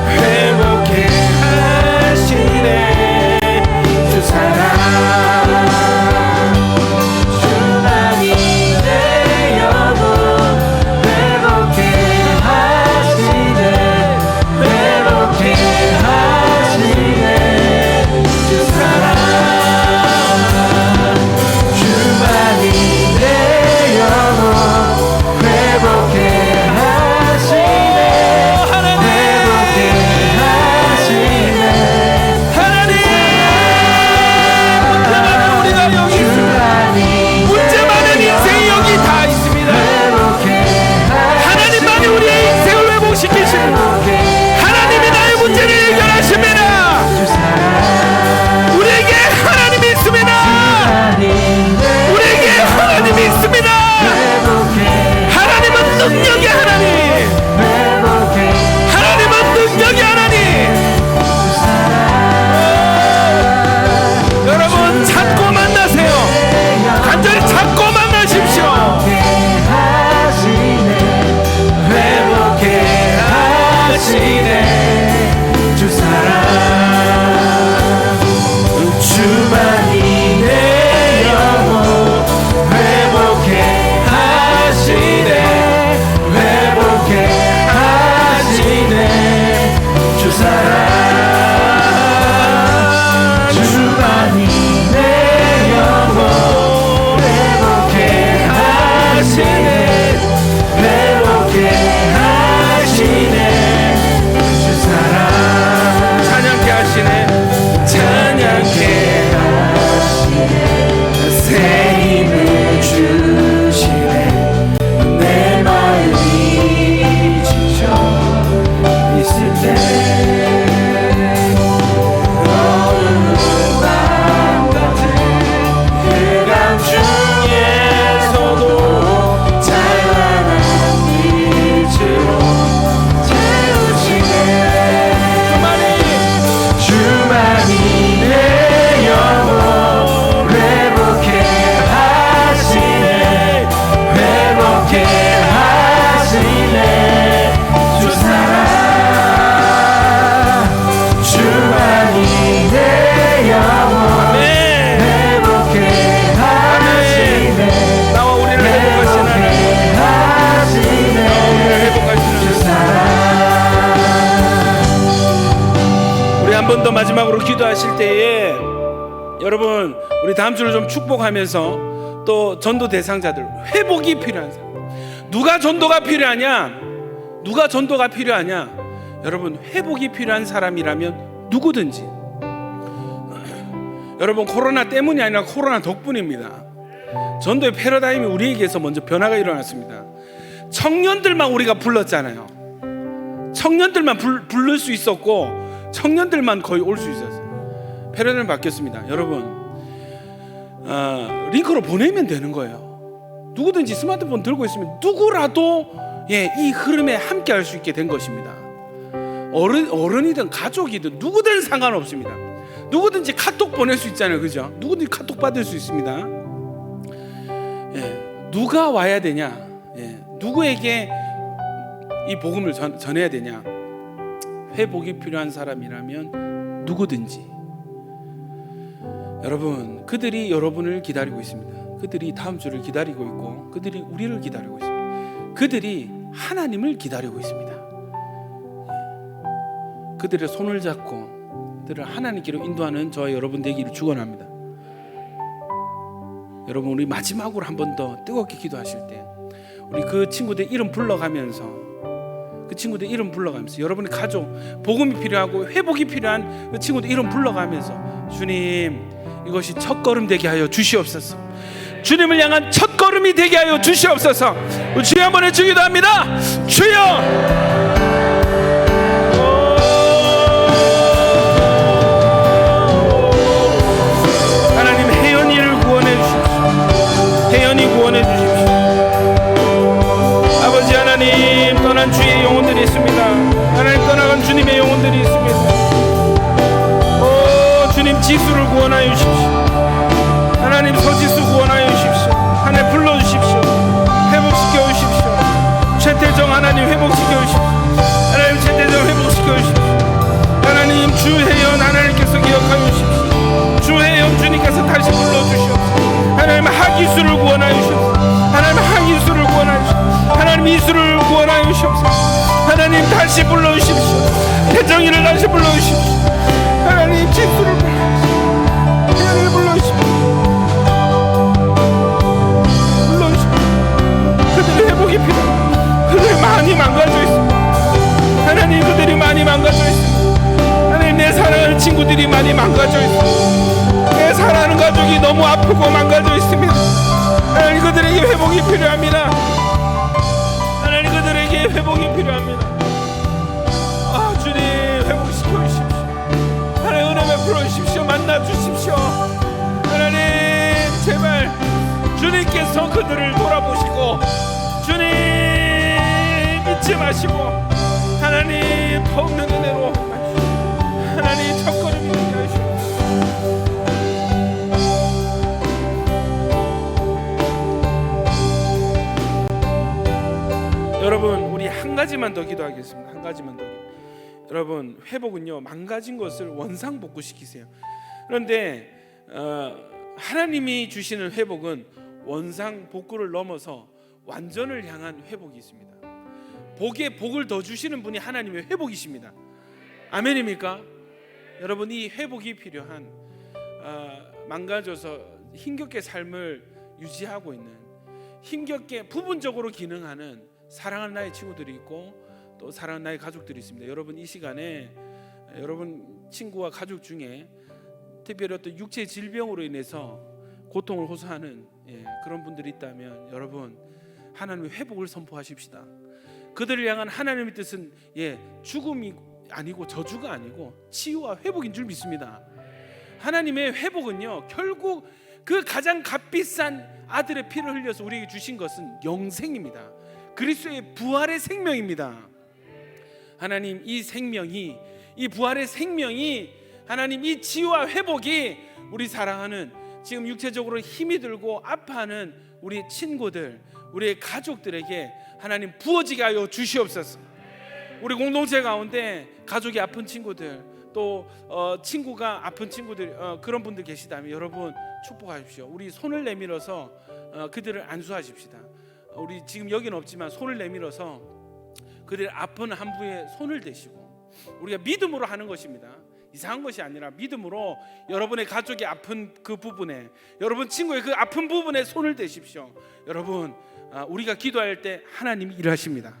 회복해 하시네. 주 사랑, 주만이 내 영혼 회복해 하시네. 회복해 하시네. 주 사랑, 주만이 내 영혼 마지막으로 기도하실 때에 여러분 우리 다음 주를 좀 축복하면서 또 전도 대상자들 회복이 필요한 사람, 누가 전도가 필요하냐? 누가 전도가 필요하냐? 여러분 회복이 필요한 사람이라면 누구든지. 여러분 코로나 때문이 아니라 코로나 덕분입니다. 전도의 패러다임이 우리에게서 먼저 변화가 일어났습니다. 청년들만 우리가 불렀잖아요. 청년들만 부를 수 있었고 청년들만 거의 올 수 있었어요. 패러다임이 바뀌었습니다. 여러분 링크로 보내면 되는 거예요. 누구든지 스마트폰 들고 있으면 누구라도 이 흐름에 함께 할 수 있게 된 것입니다. 어른이든 가족이든 누구든 상관없습니다. 누구든지 카톡 보낼 수 있잖아요, 그죠? 누구든지 카톡 받을 수 있습니다. 누가 와야 되냐? 누구에게 이 복음을 전해야 되냐? 회복이 필요한 사람이라면 누구든지. 여러분, 그들이 여러분을 기다리고 있습니다. 그들이 다음 주를 기다리고 있고, 그들이 우리를 기다리고 있습니다. 그들이 하나님을 기다리고 있습니다. 그들의 손을 잡고 그들을 하나님께로 인도하는 저와 여러분 되기를 축원합니다. 여러분 우리 마지막으로 한 번 더 뜨겁게 기도하실 때 우리 그 친구들 이름 불러가면서 여러분의 가족 복음이 필요하고 회복이 필요한 그 친구들 이름 불러가면서 주님 이것이 첫걸음 되게 하여 주시옵소서. 주님을 향한 첫걸음이 되게 하여 주시옵소서. 주여 한번 해주기도 합니다. 주여 구원해 주십시오. 아버지 하나님, 떠난 주의 영혼들이 있습니다. 하나님 떠나간 주님의 영혼들이 있습니다. 오 주님, 지수를 구원하여 주십시오. 하나님 서지수 구원하여 주십시오. 하나님 불러주십시오. 회복시켜 주십시오. 최태정 하나님 회복시켜 주십시오. 하나님 최태정 회복시켜 주십시오. 하나님 주혜연 하나님께서 기억하여 주십시오. 주혜연 주님께서 다시 불러주시옵소서. 하나님 하기수를 구원하여 주시옵소서. 하나님 하기수를 구원하여 주시옵소서. 하나님 이수를 구원하여 주시옵소서. 하나님 다시 불러주십시오. 태정이를 다시 불러주십시오. 하나님 지수를 불러주십시오. 태연이를 불러주십시오. 그들의 회복이 필요합니다. 그들이 많이 망가져 있습니다. 하나님 그들이 많이 망가져 있습니다. 하나님 내 사랑하는 친구들이 많이 망가져 있습니다. 내 사랑하는 가족이 너무 아프고 망가져 있습니다. 하나님 그들에게 회복이 필요합니다. 하나님 그들에게 회복이 필요합니다. 아 주님 회복시켜 주십시오. 하나님 은혜 베풀어 주십시오. 만나 주십시오. 하나님 제발 주님께서 그들을 돌아보시고 주님 잊지 마시고 하나님 더 없는 은혜로 하나님 첫걸음이 되게 하시옵소서. 여러분 우리 한 가지만 더 기도하겠습니다. 한 가지만 더. 여러분 회복은요 망가진 것을 원상복구시키세요. 그런데 하나님이 주시는 회복은 원상복구를 넘어서 완전을 향한 회복이 있습니다. 복에 복을 더 주시는 분이 하나님의 회복이십니다. 아멘입니까? 여러분 이 회복이 필요한 망가져서 힘겹게 삶을 유지하고 있는 힘겹게 부분적으로 기능하는 사랑하는 나의 친구들이 있고 또 사랑하는 나의 가족들이 있습니다. 여러분 이 시간에 여러분 친구와 가족 중에 특별히 어떤 육체 질병으로 인해서 고통을 호소하는 그런 분들이 있다면 여러분 하나님의 회복을 선포하십시다. 그들을 향한 하나님의 뜻은 죽음이 아니고 저주가 아니고 치유와 회복인 줄 믿습니다. 하나님의 회복은요 결국 그 가장 값비싼 아들의 피를 흘려서 우리에게 주신 것은 영생입니다. 그리스도의 부활의 생명입니다. 하나님 이 생명이 이 부활의 생명이 하나님 이 치유와 회복이 우리 사랑하는 지금 육체적으로 힘이 들고 아파하는 우리 친구들 우리의 가족들에게 하나님 부어지게 하여 주시옵소서. 우리 공동체 가운데 가족이 아픈 친구들 또 친구가 아픈 친구들 그런 분들 계시다면 여러분 축복하십시오. 우리 손을 내밀어서 그들을 안수하십시다. 우리 지금 여기는 없지만 손을 내밀어서 그들 아픈 한 부에 손을 대시고 우리가 믿음으로 하는 것입니다. 이상한 것이 아니라 믿음으로 여러분의 가족이 아픈 그 부분에, 여러분 친구의 그 아픈 부분에 손을 대십시오. 여러분, 우리가 기도할 때 하나님이 일하십니다.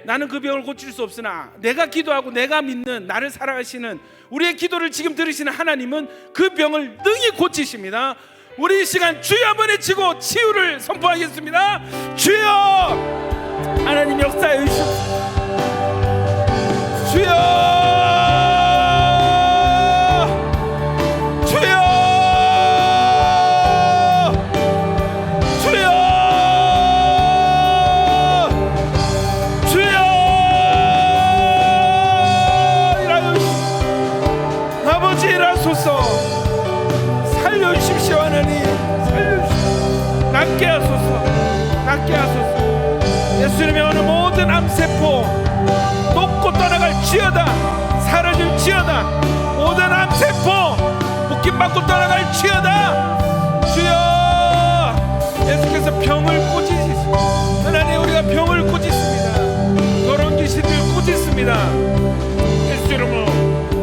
나는 그 병을 고칠 수 없으나 내가 기도하고 내가 믿는, 나를 사랑하시는 우리의 기도를 지금 들으시는 하나님은 그 병을 능히 고치십니다. 우리 이 시간 주여 한번 외치고 치유를 선포하겠습니다. 주여, 하나님 역사해 주시옵소서. 주여, 살려주십시오. 하나님 살려주십시오. 낫게 하소서, 낫게 하소서. 예수님의 어느 모든 암세포 녹고 떠나갈지어다, 사라질지어다. 모든 암세포 묶임받고 떠나갈지어다. 주여, 예수께서 병을 꾸짖으시오. 하나님, 우리가 병을 꾸짖습니다. 더러운 귀신들 꾸짖습니다. 예수 이름으로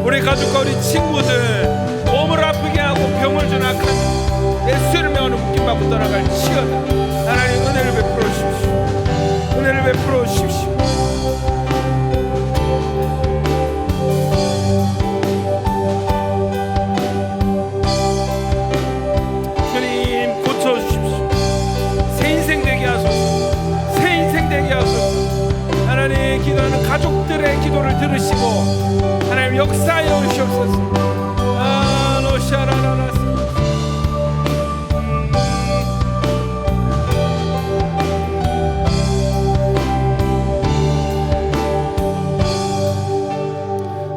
우리 가족과 우리 친구들 몸을 아프게 하고 병을 준 악한 예수 이름의 어느 묶임받고 떠나갈지어다. 하나님, 은혜를 베풀어 주십시오. 은혜를 베풀어 주십시오. 주님, 고쳐 주십시오. 새 인생 되게 하소서. 새 인생 되게 하소서. 하나님, 기도하는 가족들의 기도를 들으시고 하나님 역사하여 주시옵소서.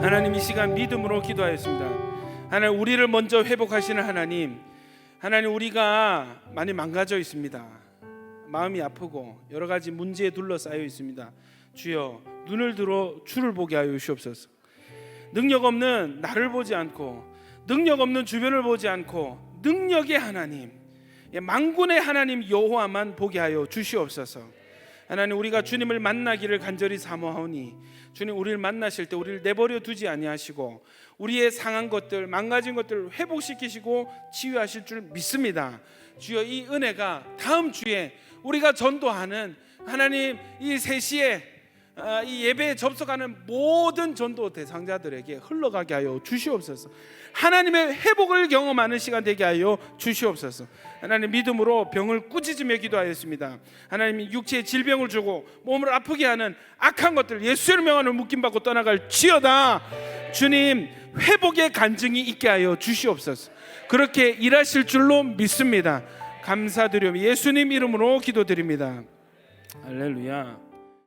하나님, 이 시간 믿음으로 기도하였습니다. 하나님, 우리를 먼저 회복하시는 하나님, 하나님, 우리가 많이 망가져 있습니다. 마음이 아프고 여러 가지 문제에 둘러싸여 있습니다. 주여, 눈을 들어 주를 보게 하여 주시옵소서. 능력 없는 나를 보지 않고, 능력 없는 주변을 보지 않고, 능력의 하나님, 만군의 하나님 여호와만 보게 하여 주시옵소서. 하나님, 우리가 주님을 만나기를 간절히 사모하오니 주님, 우리를 만나실 때 우리를 내버려 두지 아니하시고 우리의 상한 것들, 망가진 것들을 회복시키시고 치유하실 줄 믿습니다. 주여, 이 은혜가 다음 주에 우리가 전도하는 하나님 이 3시에 이 예배에 접속하는 모든 전도 대상자들에게 흘러가게 하여 주시옵소서. 하나님의 회복을 경험하는 시간 되게 하여 주시옵소서. 하나님, 믿음으로 병을 꾸짖으며 기도하였습니다. 하나님이 육체의 질병을 주고 몸을 아프게 하는 악한 것들 예수의 명함을 묶임받고 떠나갈지어다. 주님, 회복의 간증이 있게 하여 주시옵소서. 그렇게 일하실 줄로 믿습니다. 감사드리며 예수님 이름으로 기도드립니다. 할렐루야.